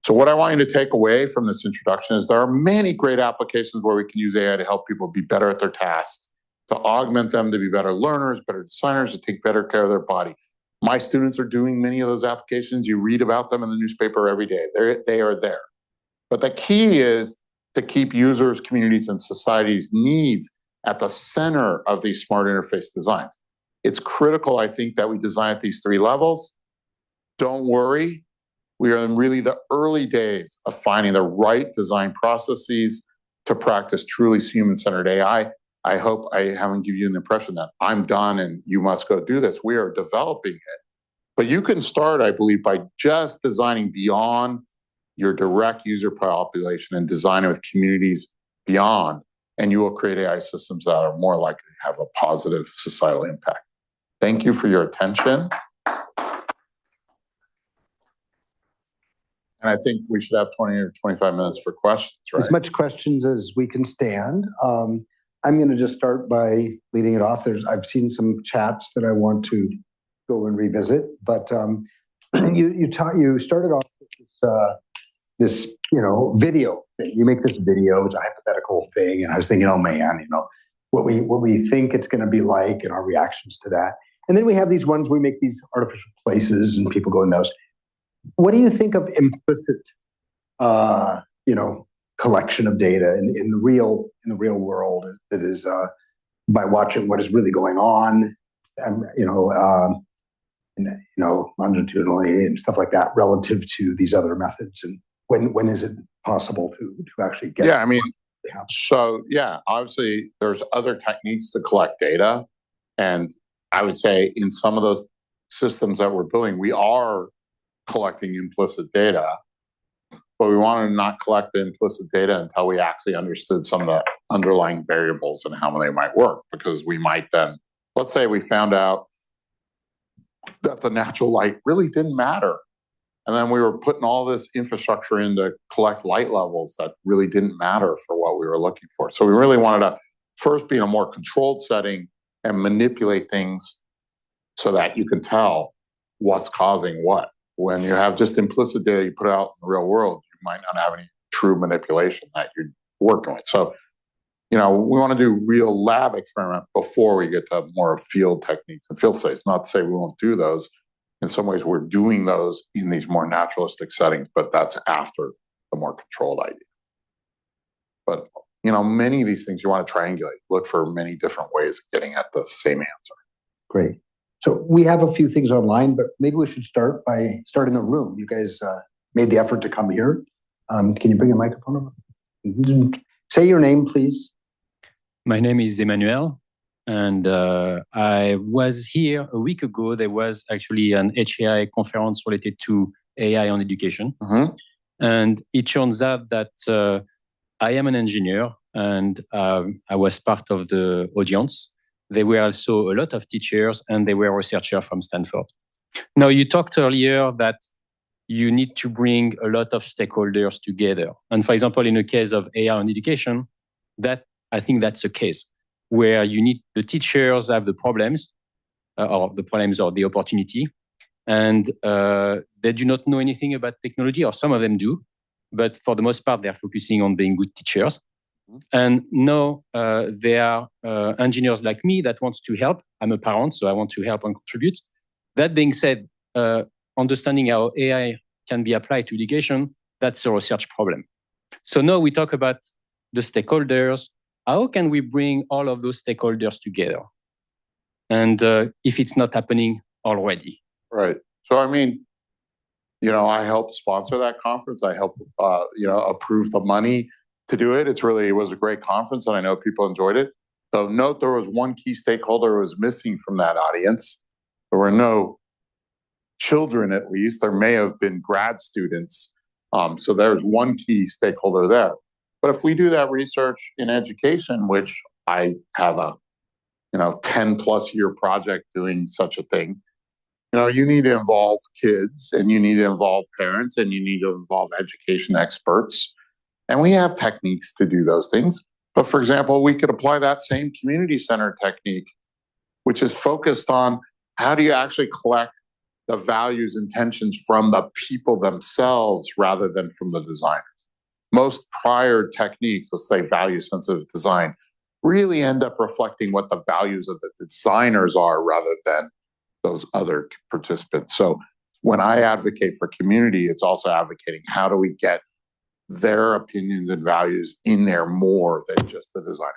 So what I want you to take away from this introduction is there are many great applications where we can use AI to help people be better at their tasks, to augment them to be better learners, better designers, to take better care of their body. My students are doing many of those applications. You read about them in the newspaper every day. They are there. But the key is to keep users, communities, and society's needs at the center of these smart interface designs. It's critical, I think, that we design at these 3 levels. Don't worry. We are in really the early days of finding the right design processes to practice truly human-centered AI. I hope I haven't given you the impression that I'm done and you must go do this. We are developing it. But you can start, I believe, by just designing beyond your direct user population and designing with communities beyond, and you will create AI systems that are more likely to have a positive societal impact. Thank you for your attention. And I think we should have 20 or 25 minutes for questions, right? As much questions as we can stand. I'm going to just start by leading it off. I've seen some chats that I want to go and revisit, but you started off with this video thing. You make this video, it's a hypothetical thing, and I was thinking, oh man, what we think it's going to be like and our reactions to that. And then we have these ones we make these artificial places and people go in those. What do you think of implicit, collection of data in the real world that is by watching what is really going on, longitudinally and stuff like that relative to these other methods, and when is it possible to actually get? Yeah, I mean, so yeah, obviously there's other techniques to collect data, and I would say in some of those systems that we're building, we are collecting implicit data, but we wanted to not collect the implicit data until we actually understood some of the underlying variables and how they might work, because we might then, let's say we found out that the natural light really didn't matter. And then we were putting all this infrastructure in to collect light levels that really didn't matter for what we were looking for. So we really wanted to first be in a more controlled setting and manipulate things so that you can tell what's causing what. When you have just implicit data you put out in the real world, you might not have any true manipulation that you're working with. So, we want to do real lab experiment before we get to more field techniques and field studies. Not to say we won't do those. In some ways, we're doing those in these more naturalistic settings, but that's after the more controlled idea. But, many of these things you want to triangulate, look for many different ways of getting at the same answer. Great. So we have a few things online, but maybe we should start by starting the room. You guys made the effort to come here. Can you bring a microphone over? Say your name, please. My name is Emmanuel, and I was here a week ago. There was actually an HAI conference related to AI on education. Mm-hmm. And it turns out that I am an engineer, and I was part of the audience. There were also a lot of teachers, and there were researchers from Stanford. Now, you talked earlier that you need to bring a lot of stakeholders together. And for example, in the case of AI on education, I think that's a case where you need the teachers have the problems, or the opportunity, and they do not know anything about technology, or some of them do, but for the most part, they're focusing on being good teachers. And now there are engineers like me that wants to help. I'm a parent, so I want to help and contribute. That being said, understanding how AI can be applied to education, that's a research problem. So now we talk about the stakeholders. How can we bring all of those stakeholders together? And if it's not happening already. Right. So, I helped sponsor that conference. I helped, approve the money to do it. It was a great conference, and I know people enjoyed it. So note there was one key stakeholder who was missing from that audience. There were no children, at least. There may have been grad students. So there's one key stakeholder there. But if we do that research in education, which I have a 10+ year project doing such a thing, you need to involve kids, and you need to involve parents, and you need to involve education experts. And we have techniques to do those things. But for example, we could apply that same community center technique, which is focused on how do you actually collect the values and intentions from the people themselves rather than from the designers. Most prior techniques, let's say value-sensitive design, really end up reflecting what the values of the designers are rather than those other participants. So when I advocate for community, it's also advocating how do we get their opinions and values in there more than just the designers.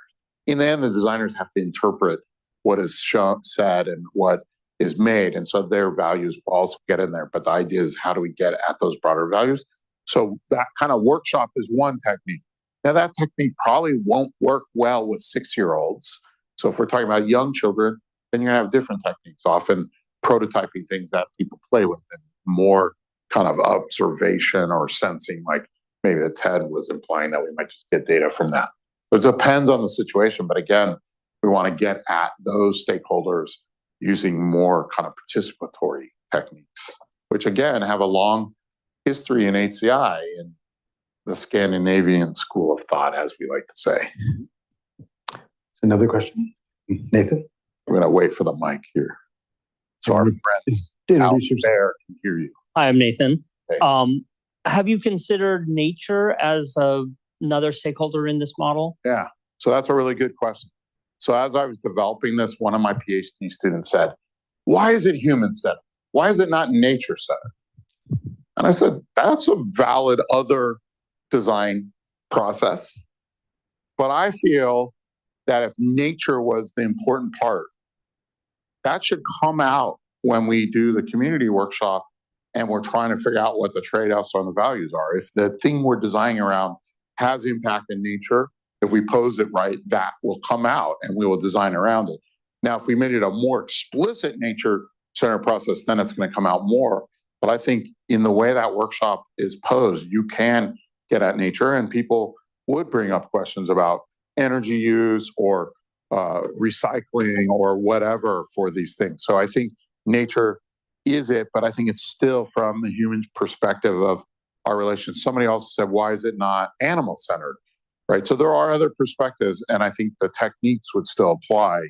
In the end, the designers have to interpret what is said and what is made, and so their values will also get in there. But the idea is how do we get at those broader values? So that kind of workshop is one technique. Now that technique probably won't work well with 6-year-olds. So if we're talking about young children, then you're gonna have different techniques, often prototyping things that people play with, and more kind of observation or sensing, like maybe the TED was implying that we might just get data from that. So it depends on the situation, but again, we want to get at those stakeholders using more kind of participatory techniques, which again have a long history in HCI in the Scandinavian school of thought, as we like to say. Another question, Nathan? I'm going to wait for the mic here, so our friends out there can hear you. Hi, I'm Nathan. Hey. Have you considered nature as another stakeholder in this model? Yeah, so that's a really good question. So as I was developing this, one of my PhD students said, why is it human-centered? Why is it not nature-centered? And I said, that's a valid other design process. But I feel that if nature was the important part, that should come out when we do the community workshop and we're trying to figure out what the trade-offs on the values are. If the thing we're designing around has impact in nature, if we pose it right, that will come out and we will design around it. Now, if we made it a more explicit nature-centered process, then it's going to come out more. But I think in the way that workshop is posed, you can get at nature, and people would bring up questions about energy use or recycling or whatever for these things. So I think nature is it, but I think it's still from the human perspective of our relations. Somebody else said, why is it not animal-centered? Right. So there are other perspectives, and I think the techniques would still apply.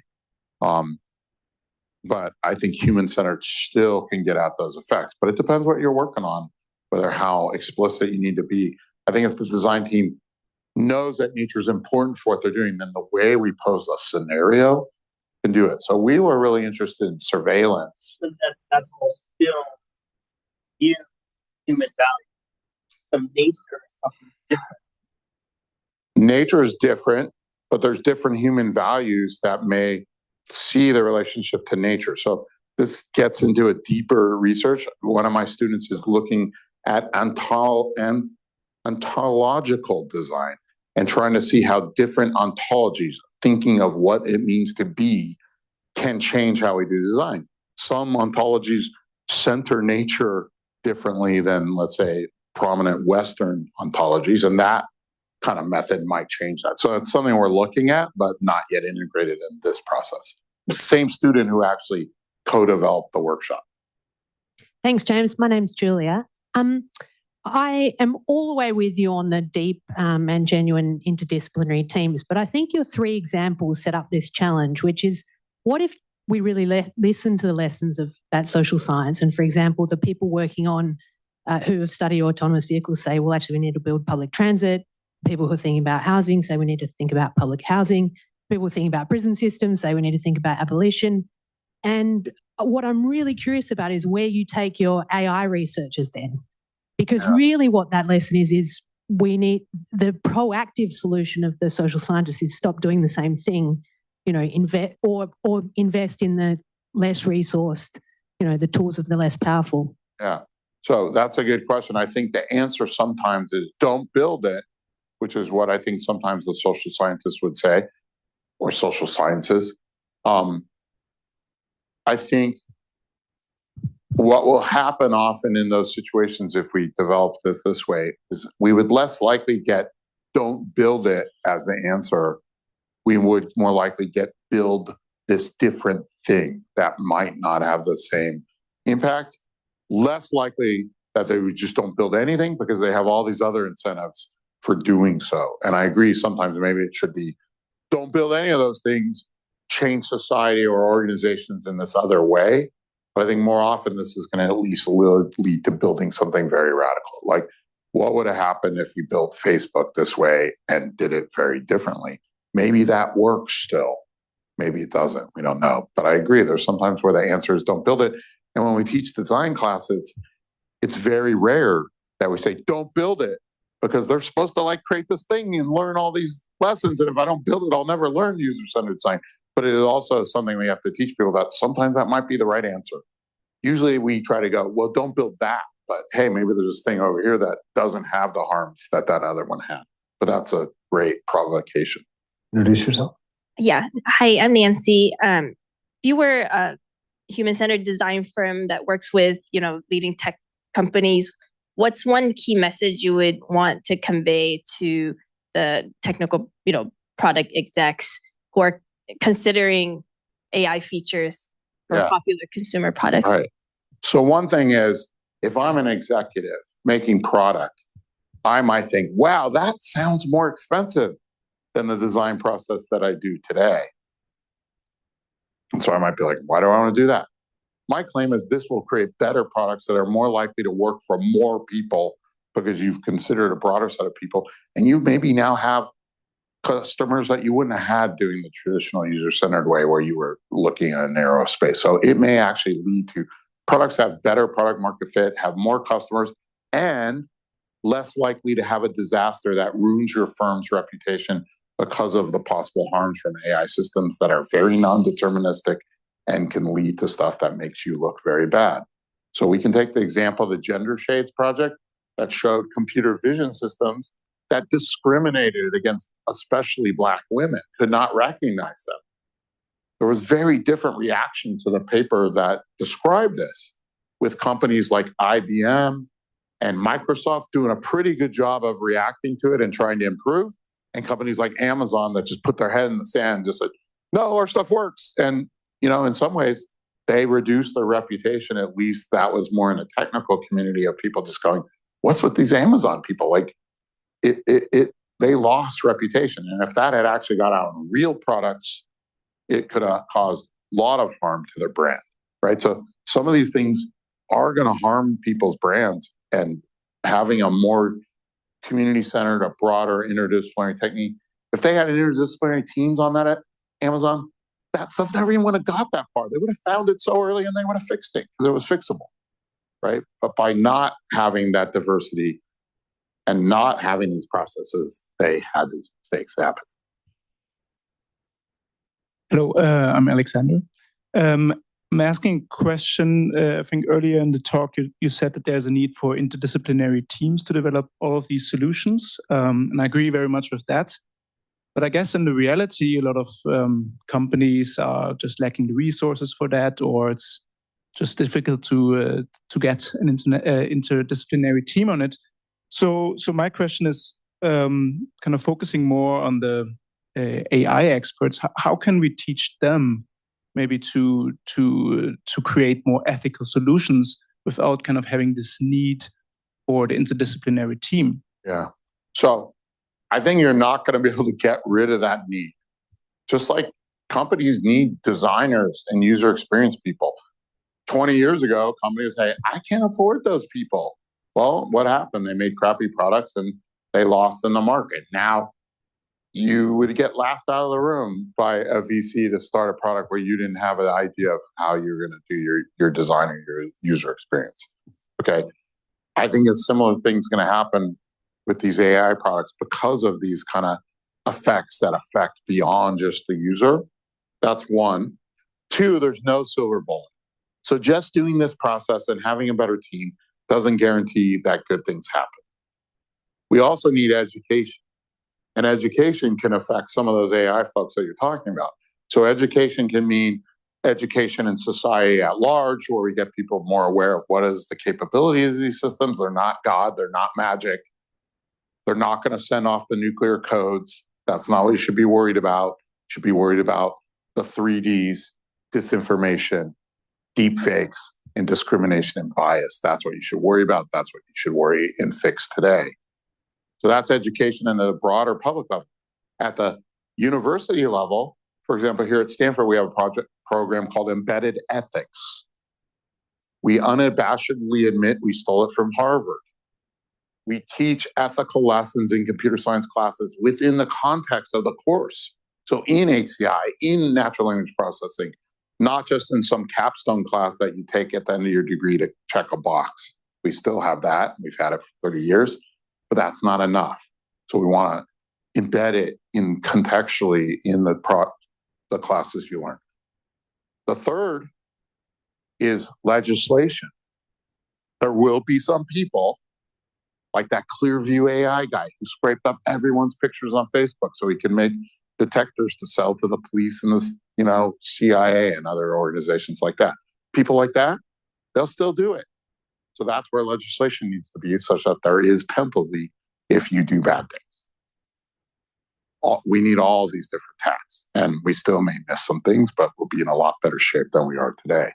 But I think human-centered still can get at those effects. But it depends what you're working on, whether how explicit you need to be. I think if the design team knows that nature is important for what they're doing, then the way we pose a scenario can do it. So we were really interested in surveillance. But that's all still human value. So nature is something different. Nature is different, but there's different human values that may see the relationship to nature. So this gets into a deeper research. One of my students is looking at ontological design and trying to see how different ontologies, thinking of what it means to be, can change how we do design. Some ontologies center nature differently than, let's say, prominent Western ontologies, and that kind of method might change that. So it's something we're looking at, but not yet integrated in this process. The same student who actually co-developed the workshop. Thanks, James. My name's Julia. I am all the way with you on the deep and genuine interdisciplinary teams, but I think your three examples set up this challenge, which is, what if we really listen to the lessons of that social science? And for example, the people working on who have studied autonomous vehicles say, well, actually, we need to build public transit. People who are thinking about housing say we need to think about public housing. People thinking about prison systems say we need to think about abolition. And what I'm really curious about is where you take your AI researchers then. Because really what that lesson is we need the proactive solution of the social scientists is stop doing the same thing, invest in the less resourced, the tools of the less powerful. Yeah. So that's a good question. I think the answer sometimes is don't build it, which is what I think sometimes the social scientists would say, or social sciences. I think what will happen often in those situations if we develop this way is we would less likely get don't build it as the answer. We would more likely get build this different thing that might not have the same impact. Less likely that they would just don't build anything because they have all these other incentives for doing so. And I agree, sometimes maybe it should be don't build any of those things, change society or organizations in this other way. But I think more often this is going to at least lead to building something very radical. Like, what would have happened if we built Facebook this way and did it very differently? Maybe that works still. Maybe it doesn't. We don't know. But I agree, there's sometimes where the answer is don't build it. And when we teach design classes, it's very rare that we say, don't build it, because they're supposed to create this thing and learn all these lessons. And if I don't build it, I'll never learn user-centered design. But it is also something we have to teach people that sometimes that might be the right answer. Usually we try to go, well, don't build that. But hey, maybe there's this thing over here that doesn't have the harms that other one had. But that's a great provocation. Introduce yourself. Yeah. Hi, I'm Nancy. If you were a human-centered design firm that works with, leading tech companies, what's one key message you would want to convey to the technical, product execs who are considering AI features for popular consumer products? Right. So one thing is, if I'm an executive making product, I might think, wow, that sounds more expensive than the design process that I do today. And so I might be like, why do I want to do that? My claim is this will create better products that are more likely to work for more people because you've considered a broader set of people. And you maybe now have customers that you wouldn't have had doing the traditional user-centered way where you were looking at a narrow space. So it may actually lead to products that have better product market fit, have more customers, and less likely to have a disaster that ruins your firm's reputation because of the possible harms from AI systems that are very non-deterministic and can lead to stuff that makes you look very bad. So we can take the example of the Gender Shades project that showed computer vision systems that discriminated against especially Black women, could not recognize them. There was very different reaction to the paper that described this, with companies like IBM and Microsoft doing a pretty good job of reacting to it and trying to improve, and companies like Amazon that just put their head in the sand and just said, no, our stuff works. And, in some ways, they reduced their reputation. At least that was more in a technical community of people just going, what's with these Amazon people? Like, they lost reputation. And if that had actually got out in real products, it could have caused a lot of harm to their brand, right? So some of these things are going to harm people's brands, and having a more community-centered, a broader interdisciplinary technique. If they had interdisciplinary teams on that at Amazon, that stuff never even would have got that far. They would have found it so early and they would have fixed it because it was fixable, right? But by not having that diversity and not having these processes, they had these mistakes happen. Hello, I'm Alexander. I'm asking a question. I think earlier in the talk, you said that there's a need for interdisciplinary teams to develop all of these solutions. And I agree very much with that. But I guess in the reality, a lot of companies are just lacking the resources for that, or it's just difficult to get an interdisciplinary team on it. So my question is kind of focusing more on the AI experts. How can we teach them maybe to create more ethical solutions without kind of having this need for the interdisciplinary team? Yeah. So I think you're not going to be able to get rid of that need. Just like companies need designers and user experience people. 20 years ago, companies say, I can't afford those people. Well, what happened? They made crappy products and they lost in the market. Now, you would get laughed out of the room by a VC to start a product where you didn't have an idea of how you're going to do your design or your user experience. Okay. I think a similar thing's going to happen with these AI products because of these kind of effects that affect beyond just the user. That's one. Two, there's no silver bullet. So just doing this process and having a better team doesn't guarantee that good things happen. We also need education. And education can affect some of those AI folks that you're talking about. So education can mean education in society at large, where we get people more aware of what is the capability of these systems. They're not God, they're not magic. They're not going to send off the nuclear codes. That's not what you should be worried about. You should be worried about the 3Ds, disinformation, deep fakes, and discrimination and bias. That's what you should worry about. That's what you should worry and fix today. So that's education in the broader public level. At the university level, for example, here at Stanford, we have a program called Embedded Ethics. We unabashedly admit we stole it from Harvard. We teach ethical lessons in computer science classes within the context of the course. So in HCI, in natural language processing, not just in some capstone class that you take at the end of your degree to check a box. We still have that. We've had it for 30 years, but that's not enough. So we want to embed it in contextually in the classes you learn. The third is legislation. There will be some people like that Clearview AI guy who scraped up everyone's pictures on Facebook so he can make detectors to sell to the police and the CIA and other organizations like that. People like that, they'll still do it. So that's where legislation needs to be, such that there is penalty if you do bad things. We need all these different tasks, and we still may miss some things, but we'll be in a lot better shape than we are today.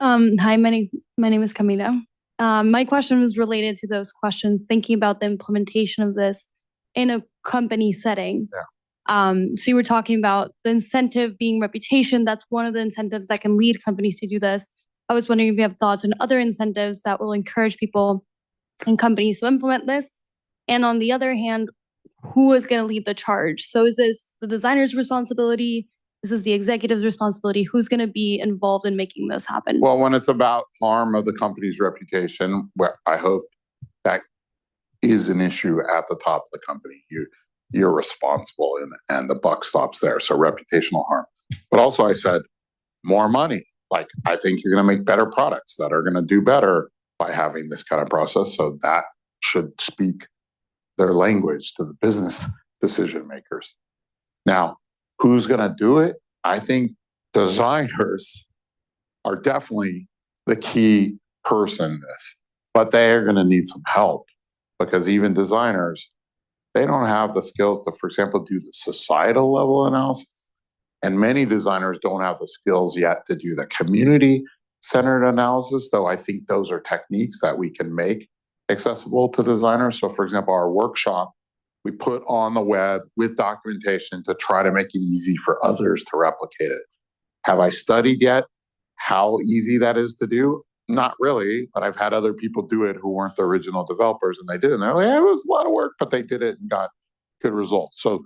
Hi, my name is Camila. My question was related to those questions, thinking about the implementation of this in a company setting. Yeah. So you were talking about the incentive being reputation. That's one of the incentives that can lead companies to do this. I was wondering if you have thoughts on other incentives that will encourage people and companies to implement this. And on the other hand, who is going to lead the charge? So is this the designer's responsibility? Is this the executive's responsibility? Who's going to be involved in making this happen? Well, when it's about harm of the company's reputation, well, I hope that is an issue at the top of the company. You're responsible, and the buck stops there. So reputational harm. But also I said more money. Like, I think you're going to make better products that are going to do better by having this kind of process. So that should speak their language to the business decision makers. Now, who's going to do it? I think designers are definitely the key person in this, but they are going to need some help, because even designers, they don't have the skills to, for example, do the societal level analysis. And many designers don't have the skills yet to do the community-centered analysis, though I think those are techniques that we can make accessible to designers. So for example, our workshop, we put on the web with documentation to try to make it easy for others to replicate it. Have I studied yet how easy that is to do? Not really, but I've had other people do it who weren't the original developers, and they did it. And they're like, it was a lot of work, but they did it and got good results. So,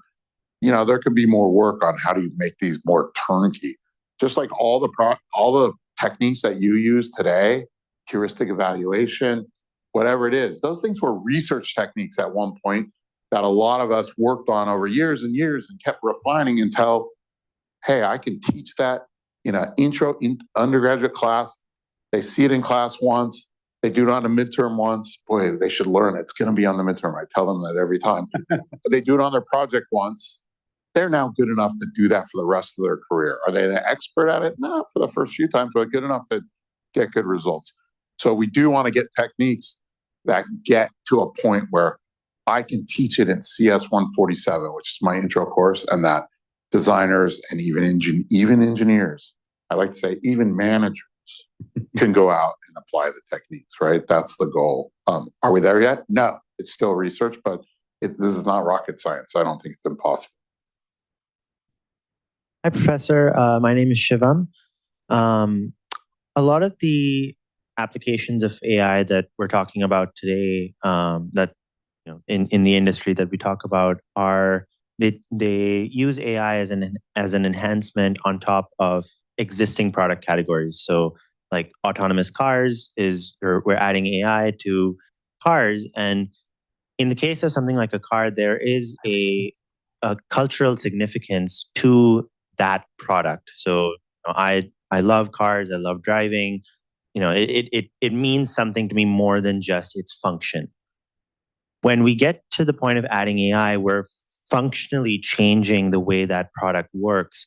there could be more work on how do you make these more turnkey. Just like all the techniques that you use today, heuristic evaluation, whatever it is, those things were research techniques at one point that a lot of us worked on over years and years and kept refining until, hey, I can teach that in an undergraduate class. They see it in class once. They do it on a midterm once. Boy, they should learn it. It's going to be on the midterm. I tell them that every time. They do it on their project once. They're now good enough to do that for the rest of their career. Are they the expert at it? Not for the first few times, but good enough to get good results. So we do want to get techniques that get to a point where I can teach it in CS 147, which is my intro course, and that designers and even engineers, I like to say even managers, can go out and apply the techniques, right? That's the goal. Are we there yet? No, it's still research, but this is not rocket science. I don't think it's impossible. Hi, Professor. My name is Shivam. A lot of the applications of AI that we're talking about today, that in the industry that we talk about, are they use AI as an enhancement on top of existing product categories. So, like autonomous cars we're adding AI to cars, and in the case of something like a car, there is a cultural significance to that product. So I love cars. I love driving. It means something to me more than just its function. When we get to the point of adding AI, we're functionally changing the way that product works.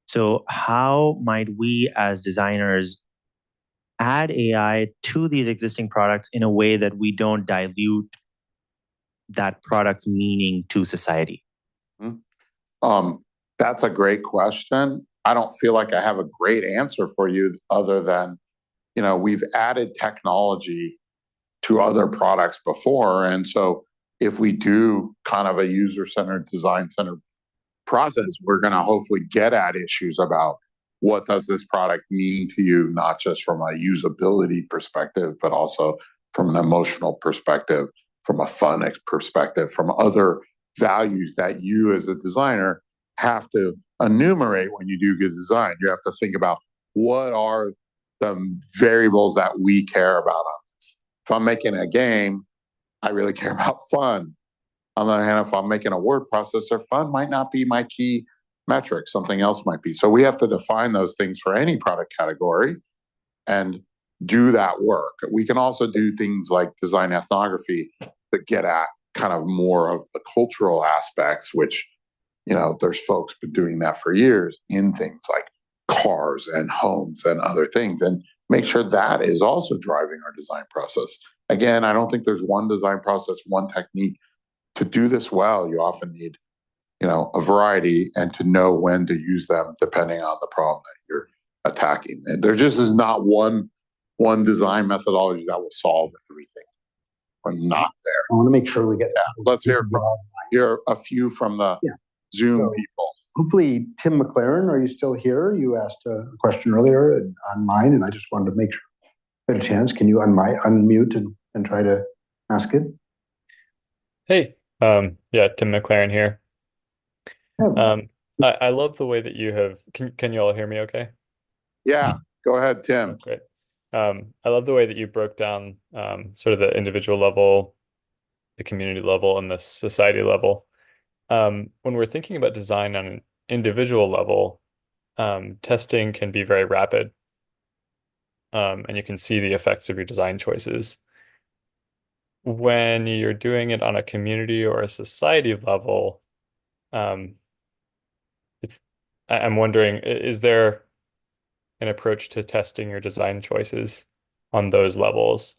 So how might we as designers add AI to these existing products in a way that we don't dilute that product's meaning to society? That's a great question. I don't feel like I have a great answer for you other than, we've added technology to other products before. And so if we do kind of a user-centered, design-centered process, we're going to hopefully get at issues about what does this product mean to you, not just from a usability perspective, but also from an emotional perspective, from a fun perspective, from other values that you as a designer have to enumerate when you do good design. You have to think about what are the variables that we care about on this. If I'm making a game, I really care about fun. On the other hand, if I'm making a word processor, fun might not be my key metric. Something else might be. So we have to define those things for any product category and do that work. We can also do things like design ethnography that get at kind of more of the cultural aspects, which, there's folks been doing that for years in things like cars and homes and other things, and make sure that is also driving our design process. Again, I don't think there's one design process, one technique. To do this well, you often need, a variety, and to know when to use them depending on the problem that you're attacking. And there just is not one design methodology that will solve everything. We're not there. I want to make sure we get that. Let's hear a few from the Zoom people. Hopefully, Tim McLaren, are you still here? You asked a question earlier online, and I just wanted to make sure you had a chance. Can you unmute and try to ask it? Hey, Yeah, Tim McLaren here. Yeah. I love the way that you have. Can you all hear me? Okay. Yeah, go ahead, Tim. Great. I love the way that you broke down sort of the individual level, the community level, and the society level. When we're thinking about design on an individual level, testing can be very rapid, and you can see the effects of your design choices. When you're doing it on a community or a society level, I'm wondering, is there an approach to testing your design choices on those levels?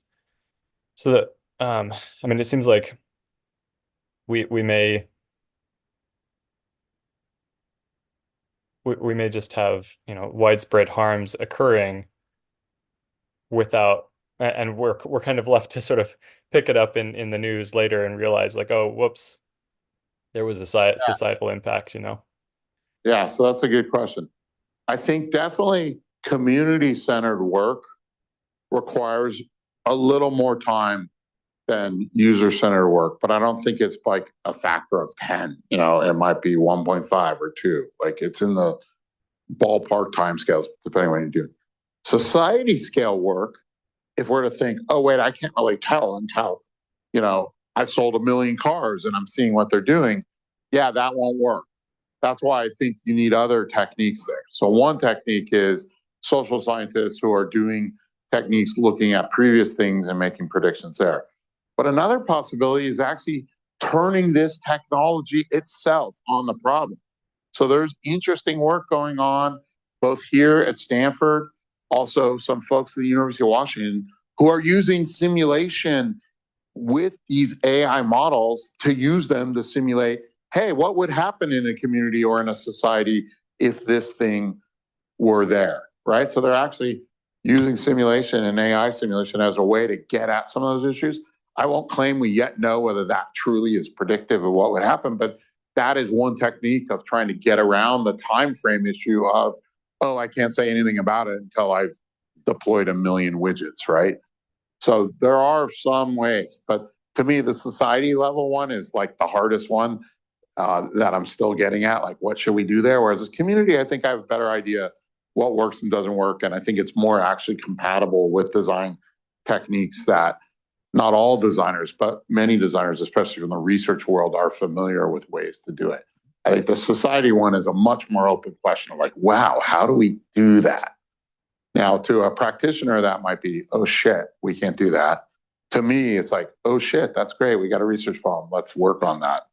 So that, I mean, it seems like we may just have, widespread harms occurring without, and we're kind of left to sort of pick it up in the news later and realize like, oh, whoops, there was a societal impact, Yeah, so that's a good question. I think definitely community-centered work requires a little more time than user-centered work, but I don't think it's like a factor of 10. It might be 1.5 or 2. Like it's in the ballpark timescales, depending on what you're doing. Society scale work, if we're to think, oh wait, I can't really tell until, I've sold 1 million cars and I'm seeing what they're doing. Yeah, that won't work. That's why I think you need other techniques there. So one technique is social scientists who are doing techniques looking at previous things and making predictions there. But another possibility is actually turning this technology itself on the problem. So there's interesting work going on both here at Stanford, also some folks at the University of Washington who are using simulation with these AI models to use them to simulate, hey, what would happen in a community or in a society if this thing were there, right? So they're actually using simulation and AI simulation as a way to get at some of those issues. I won't claim we yet know whether that truly is predictive of what would happen, but that is one technique of trying to get around the time frame issue of, oh, I can't say anything about it until I've deployed 1 million widgets, right? So there are some ways, but to me, the society level one is like the hardest one that I'm still getting at, like what should we do there? Whereas this community, I think I have a better idea what works and doesn't work. And I think it's more actually compatible with design techniques that not all designers, but many designers, especially from the research world, are familiar with ways to do it. I think the society one is a much more open question of like, wow, how do we do that? Now, to a practitioner, that might be, oh shit, we can't do that. To me, it's like, oh shit, that's great. We got a research problem. Let's work on that.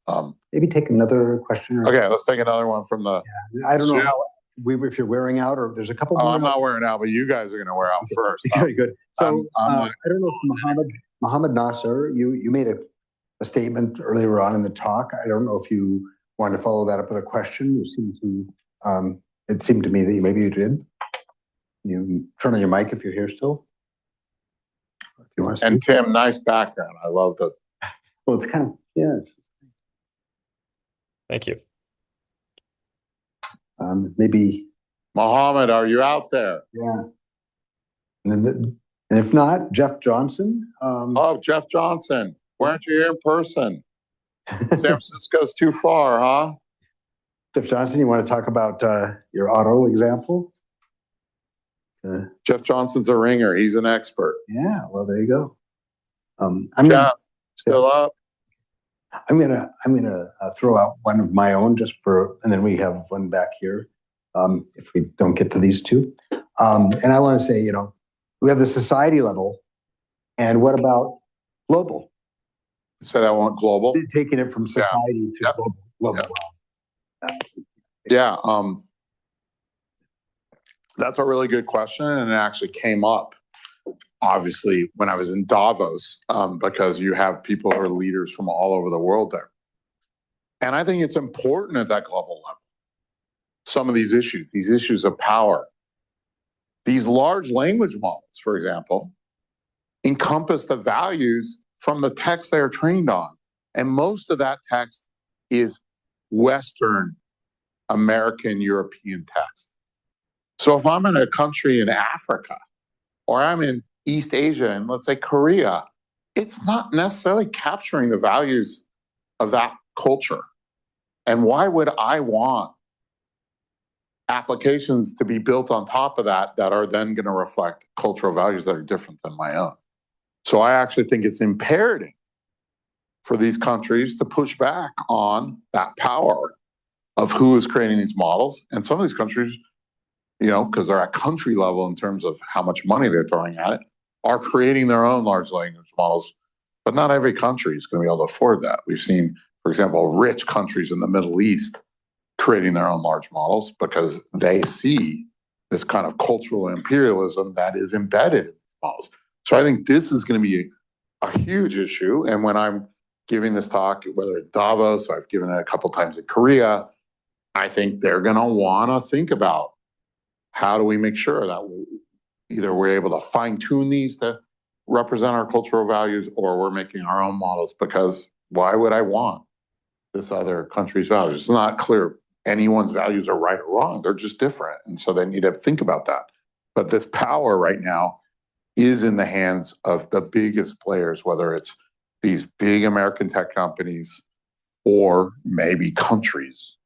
Maybe take another question. Okay, let's take another one from the. Yeah, I don't know how if you're wearing out, or there's a couple. I'm not wearing out, but you guys are going to wear out first. Very good. So I don't know if Mohammed Nasser, you made a statement earlier on in the talk. I don't know if you wanted to follow that up with a question. You seem to. It seemed to me that maybe you did. You turn on your mic if you're here still. If you want to and Tim, nice background. I love the. Well, it's kind of, yeah. Thank you. Maybe. Mohammed, are you out there? Yeah. And if not, Jeff Johnson. Oh, Jeff Johnson. Why aren't you here in person? San Francisco's too far, huh? Jeff Johnson, you want to talk about your auto example? Jeff Johnson's a ringer. He's an expert. Yeah, well, there you go. Jeff, still up? I'm gonna throw out one of my own and then we have one back here. If we don't get to these two, and I want to say, we have the society level, and what about global? So that one global, taking it from society to global. Yeah. That's a really good question, and it actually came up, obviously, when I was in Davos, because you have people who are leaders from all over the world there. And I think it's important at that global level. Some of these issues of power, these large language models, for example, encompass the values from the text they're trained on. And most of that text is Western, American, European text. So if I'm in a country in Africa, or I'm in East Asia, and let's say Korea, it's not necessarily capturing the values of that culture. And why would I want applications to be built on top of that that are then going to reflect cultural values that are different than my own? So I actually think it's imperative for these countries to push back on that power of who is creating these models. And some of these countries, you know, because they're at country level in terms of how much money they're throwing at it, are creating their own large language models. But not every country is going to be able to afford that. We've seen, for example, rich countries in the Middle East creating their own large models because they see this kind of cultural imperialism that is embedded in models. So I think this is going to be a huge issue. And when I'm giving this talk, whether it's Davos, I've given it a couple times in Korea, I think they're going to want to think about how do we make sure that either we're able to fine tune these to represent our cultural values, or we're making our own models, because why would I want this other country's values? It's not clear anyone's values are right or wrong. They're just different. And so they need to think about that. But this power right now is in the hands of the biggest players, whether it's these big American tech companies or maybe countries.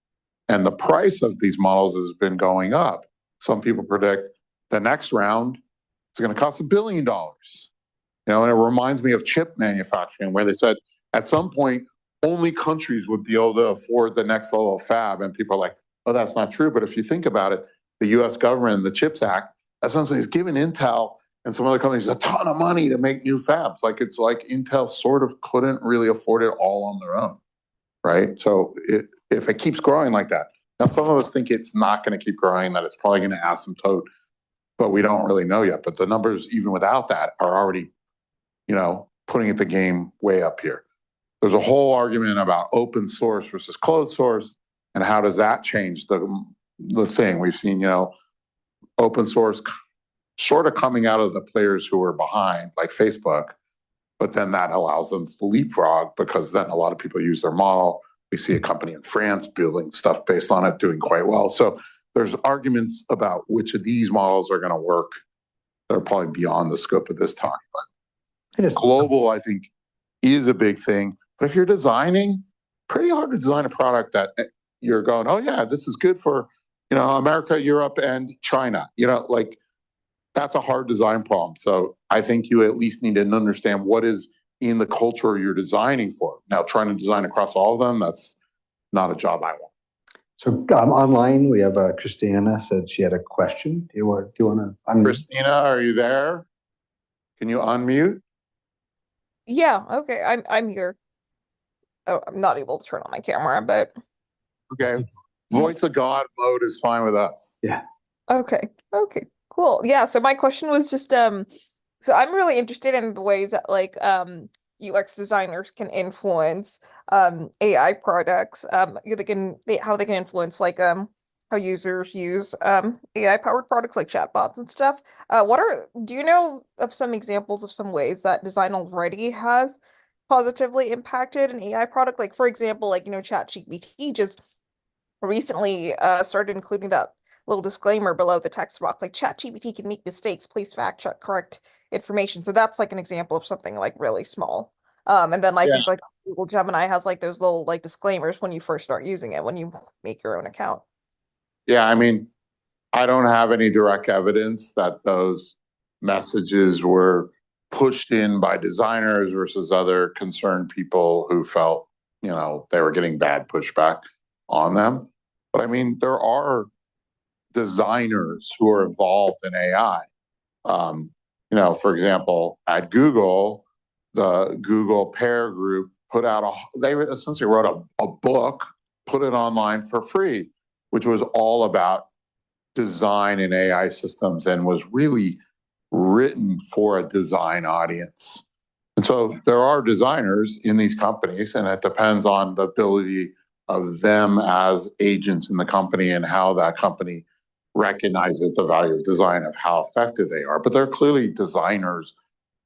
And the price of these models has been going up. Some people predict the next round is going to cost $1 billion. You know, and it reminds me of chip manufacturing, where they said at some point only countries would be able to afford the next level of fab. And people are like, oh, that's not true. But if you think about it, the US government and the CHIPS Act essentially has given Intel and some other companies a ton of money to make new fabs. Like, it's like Intel sort of couldn't really afford it all on their own, right? So if it keeps growing like that, now some of us think it's not going to keep growing, that it's probably going to asymptote, but we don't really know yet. But the numbers, even without that, are already, you know, putting the game way up here. There's a whole argument about open source versus closed source, and how does that change the thing. We've seen, you know, open source sort of coming out of the players who are behind, like Facebook, but then that allows them to leapfrog, because then a lot of people use their model. We see a company in France building stuff based on it, doing quite well. So there's arguments about which of these models are going to work that are probably beyond the scope of this talk. But global, I think, is a big thing. But if you're designing, pretty hard to design a product that you're going, oh yeah, this is good for, you know, America, Europe, and China. You know, like, that's a hard design problem. So I think you at least need to understand what is in the culture you're designing for. Now, trying to design across all of them, that's not a job I want. So online, we have Christina said she had a question. Do you want to unmute? Christina, are you there? Can you unmute? Yeah, okay, I'm here. Oh, I'm not able to turn on my camera, but Okay. Voice of God mode is fine with us. Yeah. okay, cool. Yeah, so my question was just so I'm really interested in the ways that like UX designers can influence AI products, how they can influence like how users use AI powered products like chatbots and stuff. Do you know of some examples of some ways that design already has positively impacted an AI product? Like, for example, like, you know, ChatGPT just recently started including that little disclaimer below the text box, like ChatGPT can make mistakes, please fact check correct information. So that's like an example of something like really small. And then I think like Google Gemini has like those little like disclaimers when you first start using it, when you make your own account. Yeah, I mean, I don't have any direct evidence that those messages were pushed in by designers versus other concerned people who felt, you know, they were getting bad pushback on them. But I mean, there are designers who are involved in AI. You know, for example, at Google, the Google Pair Group put out they essentially wrote a book, put it online for free, which was all about design in AI systems and was really written for a design audience. And so there are designers in these companies, and it depends on the ability of them as agents in the company and how that company recognizes the value of design, of how effective they are. But there are clearly designers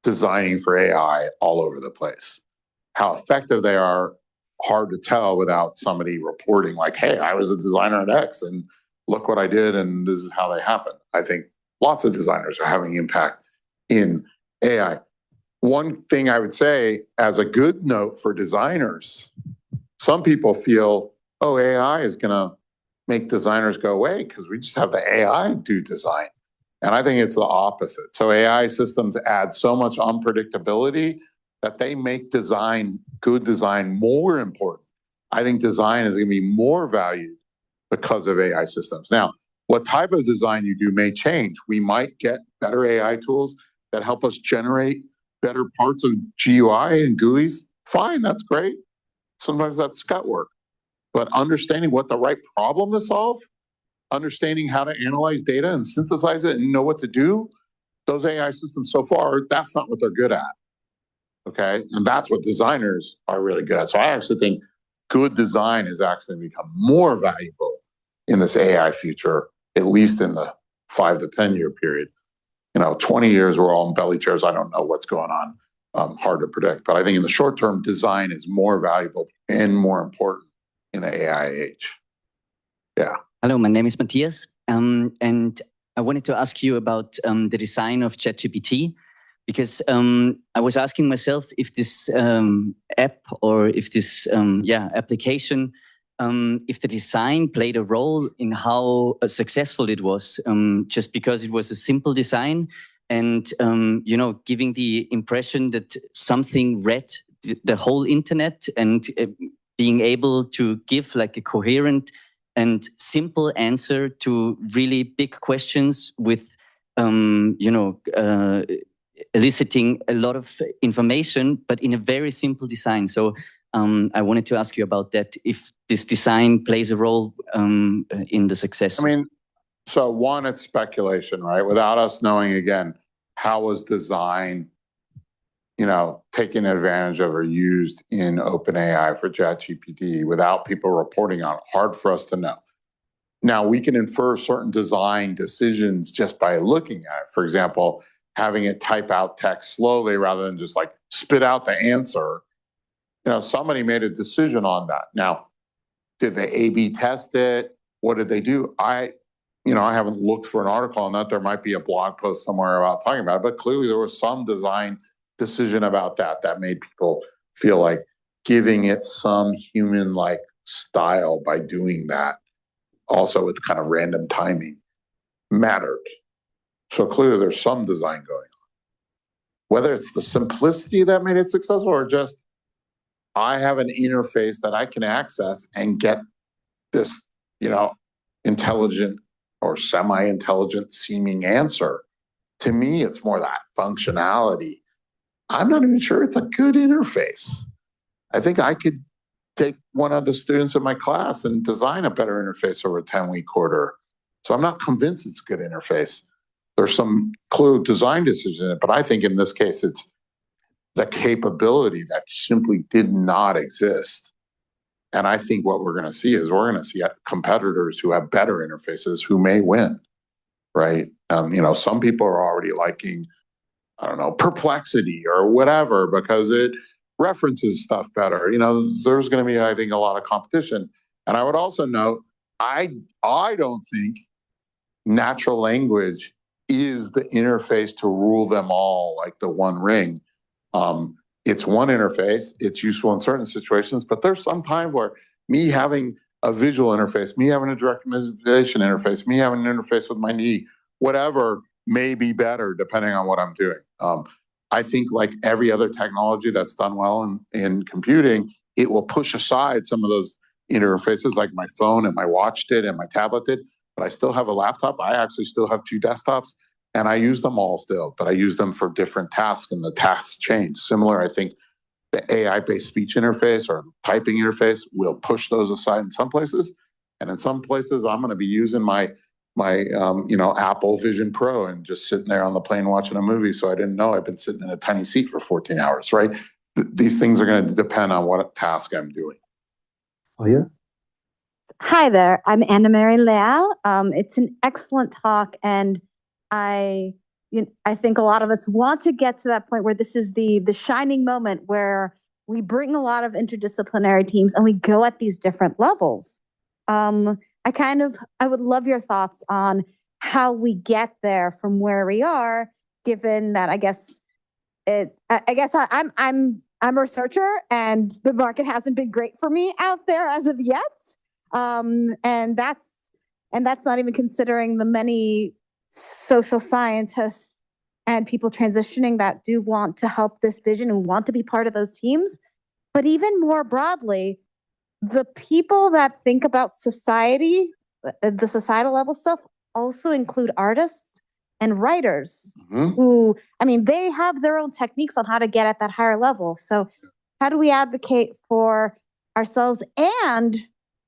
designing for AI all over the place. How effective they are, hard to tell without somebody reporting like, hey, I was a designer at X and look what I did and this is how they happened. I think lots of designers are having impact in AI. One thing I would say as a good note for designers Some people feel, oh, AI is going to make designers go away because we just have the AI do design. And I think it's the opposite. So AI systems add so much unpredictability that they make design, good design, more important. I think design is going to be more valued because of AI systems. Now, what type of design you do may change. We might get better AI tools that help us generate better parts of GUI and GUIs. Fine, that's great. Sometimes that's scut work. But understanding what the right problem to solve, understanding how to analyze data and synthesize it and know what to do, those AI systems so far, that's not what they're good at. Okay, and that's what designers are really good at. So I actually think good design is actually become more valuable in this AI future, at least in the 5 to 10 year period. 20 years we're all in belly chairs. I don't know what's going on. Hard to predict. But I think in the short term, design is more valuable and more important in the AI age. Yeah. Hello, my name is Matthias. And I wanted to ask you about the design of ChatGPT, because I was asking myself if this app or if this application, if the design played a role in how successful it was, just because it was a simple design and, giving the impression that something read the whole internet and being able to give like a coherent and simple answer to really big questions with, eliciting a lot of information, but in a very simple design. So I wanted to ask you about that, if this design plays a role in the success. I mean, so one, it's speculation, right? Without us knowing, again, how was design, taken advantage of or used in OpenAI for ChatGPT without people reporting on it. Hard for us to know. Now, we can infer certain design decisions just by looking at it. For example, having it type out text slowly rather than just like spit out the answer. Somebody made a decision on that. Now, did they A/B test it? What did they do? I haven't looked for an article on that. There might be a blog post somewhere about talking about it, but clearly there was some design decision about that made people feel like giving it some human-like style by doing that, also with kind of random timing, mattered. So clearly there's some design going on. Whether it's the simplicity that made it successful or just I have an interface that I can access and get this, intelligent or semi-intelligent seeming answer. To me, it's more that functionality. I'm not even sure it's a good interface. I think I could take one of the students in my class and design a better interface over a 10-week quarter. So I'm not convinced it's a good interface. There's some clear design decisions in it, but I think in this case, it's the capability that simply did not exist. And I think what we're going to see is we're going to see competitors who have better interfaces who may win, right? Some people are already liking, Perplexity or whatever because it references stuff better. There's going to be, I think, a lot of competition. And I would also note, I don't think natural language is the interface to rule them all like the One Ring. It's one interface. It's useful in certain situations, but there's some time where me having a visual interface, me having a direct manipulation interface, me having an interface with my knee, whatever may be better depending on what I'm doing. I think like every other technology that's done well in computing, it will push aside some of those interfaces like my phone and my watch did and my tablet did, but I still have a laptop. I actually still have 2 desktops. And I use them all still, but I use them for different tasks and the tasks change. Similar, I think the AI-based speech interface or typing interface will push those aside in some places. And in some places, I'm going to be using my Apple Vision Pro and just sitting there on the plane watching a movie. So I didn't know I've been sitting in a tiny seat for 14 hours, right? These things are going to depend on what task I'm doing. Leah? Hi there, I'm Anna Mary Leal. It's an excellent talk, and I think a lot of us want to get to that point where this is the shining moment where we bring a lot of interdisciplinary teams and we go at these different levels. I would love your thoughts on how we get there from where we are, given that I'm I'm a researcher, and the market hasn't been great for me out there as of yet. And that's not even considering the many social scientists and people transitioning that do want to help this vision and want to be part of those teams. But even more broadly, the people that think about society, the societal level stuff, also include artists and writers who, I mean, they have their own techniques on how to get at that higher level. So how do we advocate for ourselves and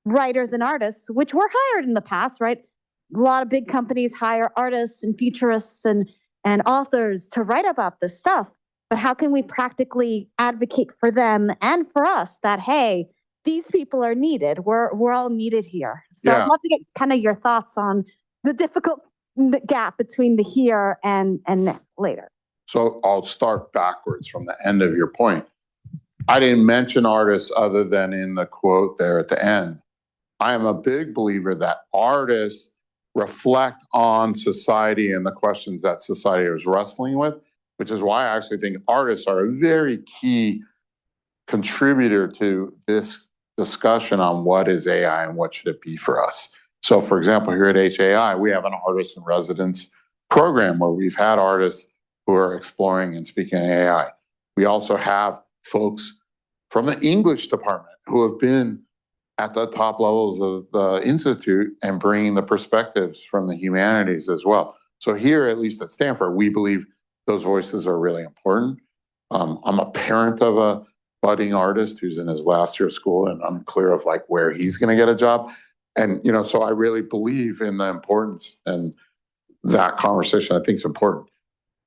writers and artists, which were hired in the past, right? A lot of big companies hire artists and futurists and authors to write about this stuff. But how can we practically advocate for them and for us that, hey, these people are needed. We're all needed here. So I'd love to get kind of your thoughts on the difficult gap between the here and later. So I'll start backwards from the end of your point. I didn't mention artists other than in the quote there at the end. I am a big believer that artists reflect on society and the questions that society is wrestling with, which is why I actually think artists are a very key contributor to this discussion on what is AI and what should it be for us. So for example, here at HAI, we have an artist in residence program where we've had artists who are exploring and speaking AI. We also have folks from the English department who have been at the top levels of the Institute and bringing the perspectives from the humanities as well. So here, at least at Stanford, we believe those voices are really important. I'm a parent of a budding artist who's in his last year of school, and I'm clear of like where he's going to get a job. And, you know, so I really believe in the importance, and that conversation I think is important.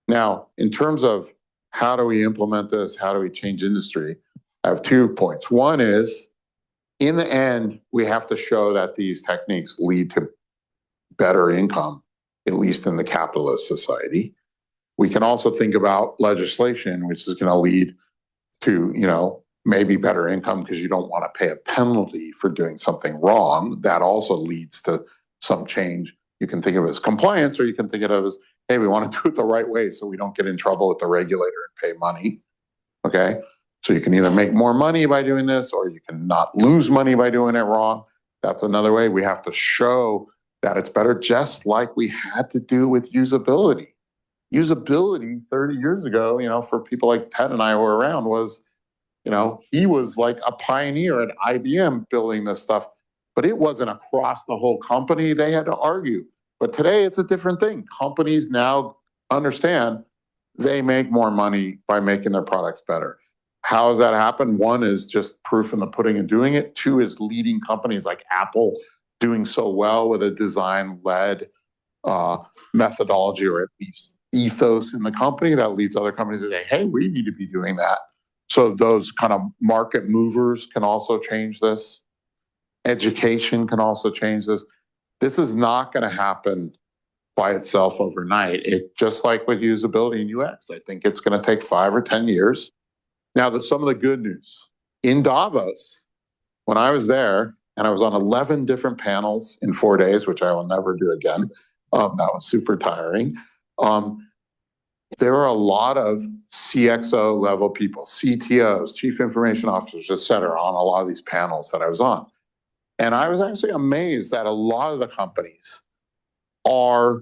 Now, in terms of how do we implement this? How do we change industry? I have 2 points. One is, in the end, we have to show that these techniques lead to better income, at least in the capitalist society. We can also think about legislation, which is going to lead to, you know, maybe better income because you don't want to pay a penalty for doing something wrong. That also leads to some change. You can think of it as compliance, or you can think of it as, hey, we want to do it the right way so we don't get in trouble with the regulator and pay money. Okay? So you can either make more money by doing this, or you can not lose money by doing it wrong. That's another way. We have to show that it's better, just like we had to do with usability. Usability 30 years ago, you know, for people like Ted and I who were around was, you know, he was like a pioneer at IBM building this stuff, but it wasn't across the whole company. They had to argue. But today it's a different thing. Companies now understand they make more money by making their products better. How does that happen? One is just proof in the pudding and doing it. 2 is leading companies like Apple doing so well with a design-led methodology, or at least ethos in the company that leads other companies to say, hey, we need to be doing that. So those kind of market movers can also change this. Education can also change this. This is not going to happen by itself overnight. It just like with usability and UX, I think it's going to take 5 or 10 years. Now, some of the good news. In Davos, when I was there, and I was on 11 different panels in 4 days, which I will never do again. That was super tiring. There are a lot of CXO level people, CTOs, chief information officers, et cetera, on a lot of these panels that I was on. And I was actually amazed that a lot of the companies are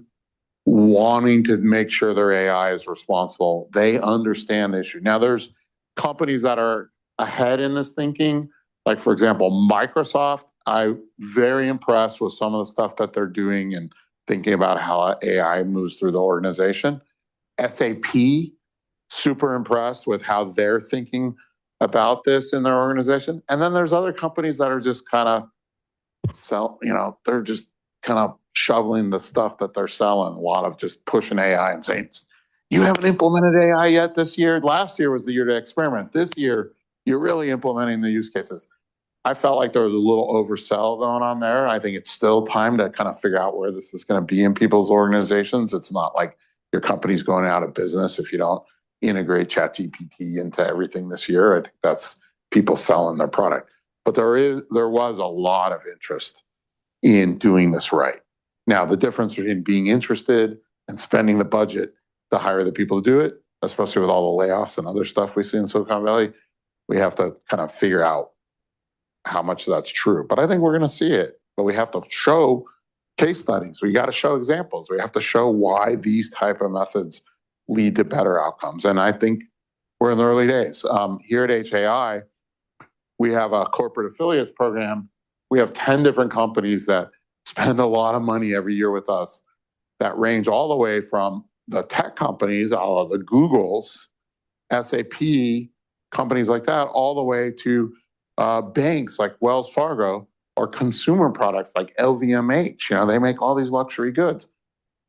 wanting to make sure their AI is responsible. They understand the issue. Now, there's companies that are ahead in this thinking. Like, for example, Microsoft, I'm very impressed with some of the stuff that they're doing and thinking about how AI moves through the organization. SAP, super impressed with how they're thinking about this in their organization. And then there's other companies that are just kind of they're just kind of shoveling the stuff that they're selling, a lot of just pushing AI and saying, you haven't implemented AI yet this year. Last year was the year to experiment. This year, you're really implementing the use cases. I felt like there was a little oversell going on there. I think it's still time to kind of figure out where this is going to be in people's organizations. It's not like your company's going out of business if you don't integrate ChatGPT into everything this year. I think that's people selling their product. But there was a lot of interest in doing this right. Now, the difference between being interested and spending the budget to hire the people to do it, especially with all the layoffs and other stuff we see in Silicon Valley, We have to kind of figure out how much that's true. But I think we're going to see it. But we have to show case studies. We got to show examples. We have to show why these type of methods lead to better outcomes. And I think we're in the early days. Here at HAI, we have a corporate affiliates program. We have 10 different companies that spend a lot of money every year with us that range all the way from the tech companies, all of the Googles, SAP, companies like that, all the way to banks like Wells Fargo, or consumer products like LVMH. You know, they make all these luxury goods.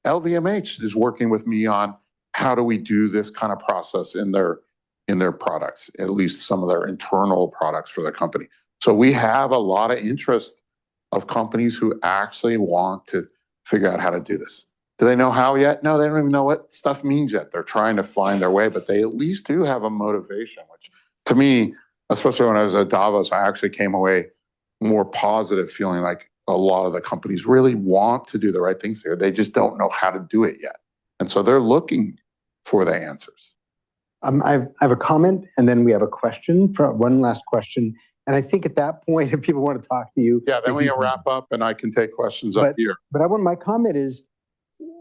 LVMH is working with me on how do we do this kind of process in their products, at least some of their internal products for the company. So we have a lot of interest of companies who actually want to figure out how to do this. Do they know how yet? No, they don't even know what stuff means yet. They're trying to find their way, but they at least do have a motivation, which to me, especially when I was at Davos, I actually came away more positive, feeling like a lot of the companies really want to do the right things here. They just don't know how to do it yet. And so they're looking for the answers. I have a comment, and then we have a question, for one last question. And I think at that point, if people want to talk to you. Yeah, then we can wrap up and I can take questions up here. But my comment is,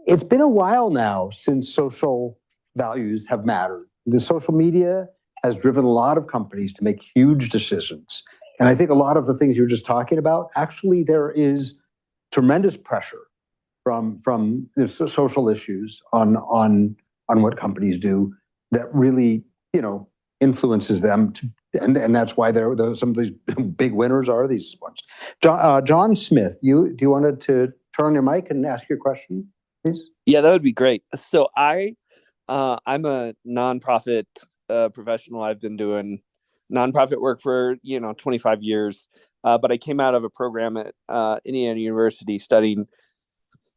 it's been a while now since social values have mattered. The social media has driven a lot of companies to make huge decisions. And I think a lot of the things you're just talking about, actually there is tremendous pressure from the social issues on what companies do that really, influences them to, and that's why some of these big winners are these ones. John Smith, do you want to turn on your mic and ask your question, please? Yeah, that would be great. So I'm a nonprofit professional. I've been doing nonprofit work for 25 years, but I came out of a program at Indiana University studying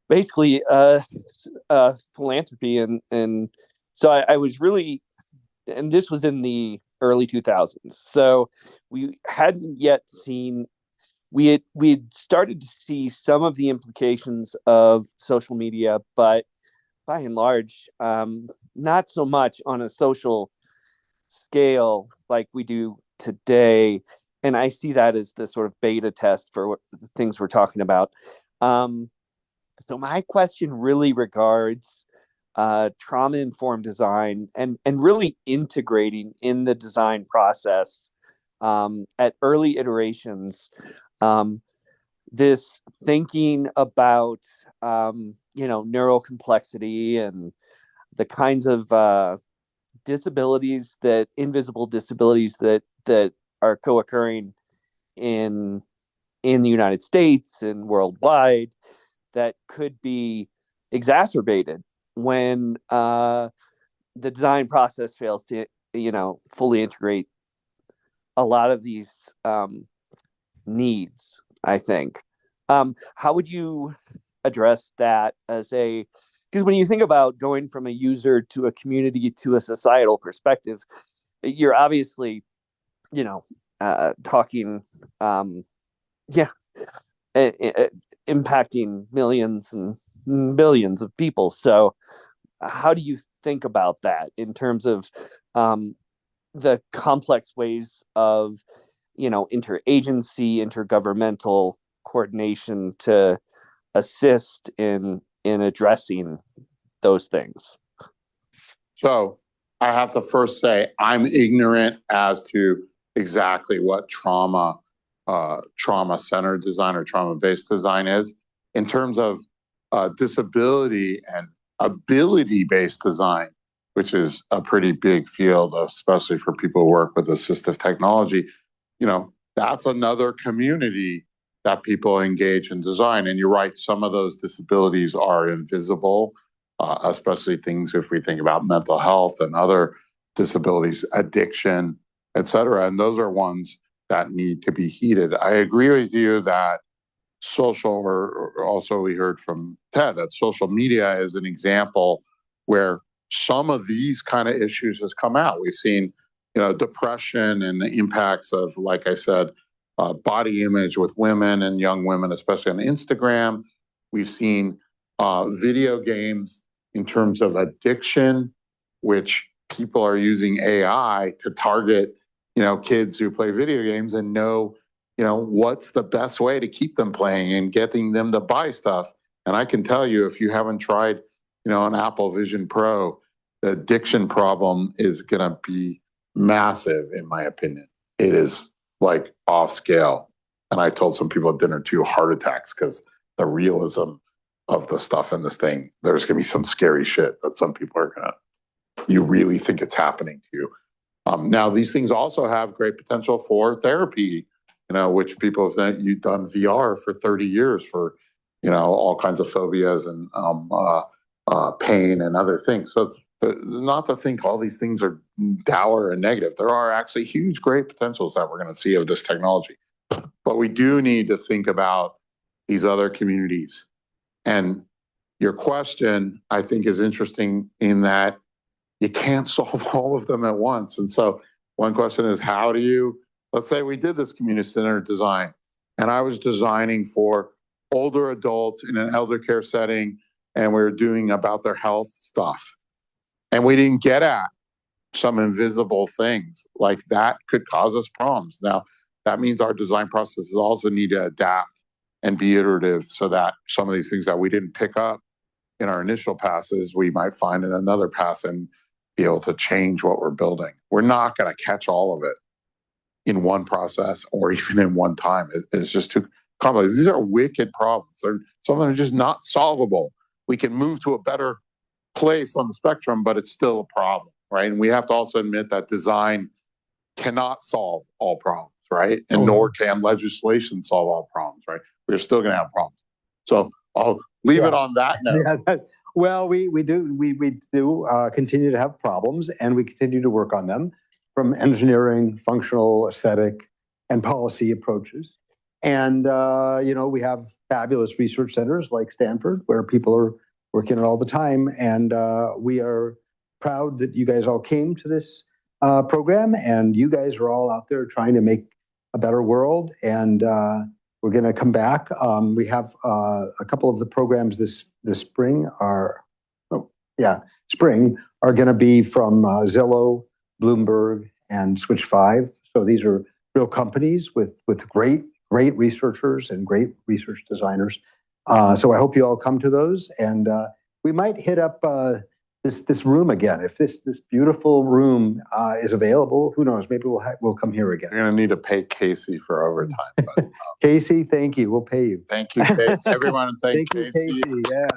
basically philanthropy, and so I was really, and this was in the early 2000s. So we hadn't yet seen. We had started to see some of the implications of social media, but by and large, not so much on a social scale like we do today. And I see that as the sort of beta test for the things we're talking about. So my question really regards trauma-informed design and really integrating in the design process at early iterations. This thinking about neural complexity and the kinds of disabilities, that invisible disabilities that are co-occurring in the United States and worldwide, that could be exacerbated when the design process fails to fully integrate a lot of these needs, I think. How would you address that because when you think about going from a user to a community to a societal perspective, you're obviously, talking, impacting millions and billions of people. So how do you think about that in terms of the complex ways of, interagency, intergovernmental coordination to assist in addressing those things? So I have to first say I'm ignorant as to exactly what trauma-centered design or trauma-based design is. In terms of disability and ability-based design, which is a pretty big field, especially for people who work with assistive technology, that's another community that people engage in design. And you're right, some of those disabilities are invisible, especially things if we think about mental health and other disabilities, addiction, et cetera. And those are ones that need to be heeded. I agree with you that or also we heard from Ted, that social media is an example where some of these kind of issues has come out. We've seen, depression and the impacts of, like I said, body image with women and young women, especially on Instagram. We've seen video games in terms of addiction, which people are using AI to target kids who play video games and know, what's the best way to keep them playing and getting them to buy stuff. And I can tell you, if you haven't tried, an Apple Vision Pro, the addiction problem is going to be massive, in my opinion. It is like off scale. And I told some people at dinner too, heart attacks, because the realism of the stuff in this thing, there's going to be some scary shit that some people are going to, you really think it's happening to you. Now, these things also have great potential for therapy, which people have said you've done VR for 30 years for, all kinds of phobias and pain and other things. So not to think all these things are dour and negative. There are actually huge, great potentials that we're going to see of this technology. But we do need to think about these other communities. And your question, I think, is interesting in that you can't solve all of them at once. And so one question is, how do you, let's say we did this community-centered design, and I was designing for older adults in an elder care setting, and we were doing about their health stuff. And we didn't get at some invisible things like that could cause us problems. Now, that means our design processes also need to adapt and be iterative so that some of these things that we didn't pick up in our initial passes, we might find in another pass and be able to change what we're building. We're not going to catch all of it in one process or even in one time. It's just too complex. These are wicked problems. Some of them are just not solvable. We can move to a better place on the spectrum, but it's still a problem, right? And we have to also admit that design cannot solve all problems, right? And nor can legislation solve all problems, right? We're still going to have problems. So I'll leave it on that note. Well, we do continue to have problems, and we continue to work on them from engineering, functional, aesthetic, and policy approaches. And we have fabulous research centers like Stanford, where people are working it all the time. And we are proud that you guys all came to this program, and you guys are all out there trying to make a better world. And we're going to come back. We have a couple of the programs this spring are going to be from Zillow, Bloomberg, and Switch 5. So these are real companies with great researchers and great research designers. So I hope you all come to those, and we might hit up this room again. If this beautiful room is available, who knows? Maybe we'll come here again. You're going to need to pay Casey for overtime. But, Casey, thank you. We'll pay you. Thank you, everyone, and thank you, Casey. Yeah.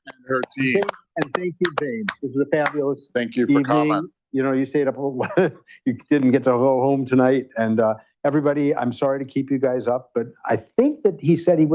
And her team. And thank you, James. This is a fabulous Thank you for coming. You stayed up. You didn't get to go home tonight. And everybody, I'm sorry to keep you guys up, but I think that he said he would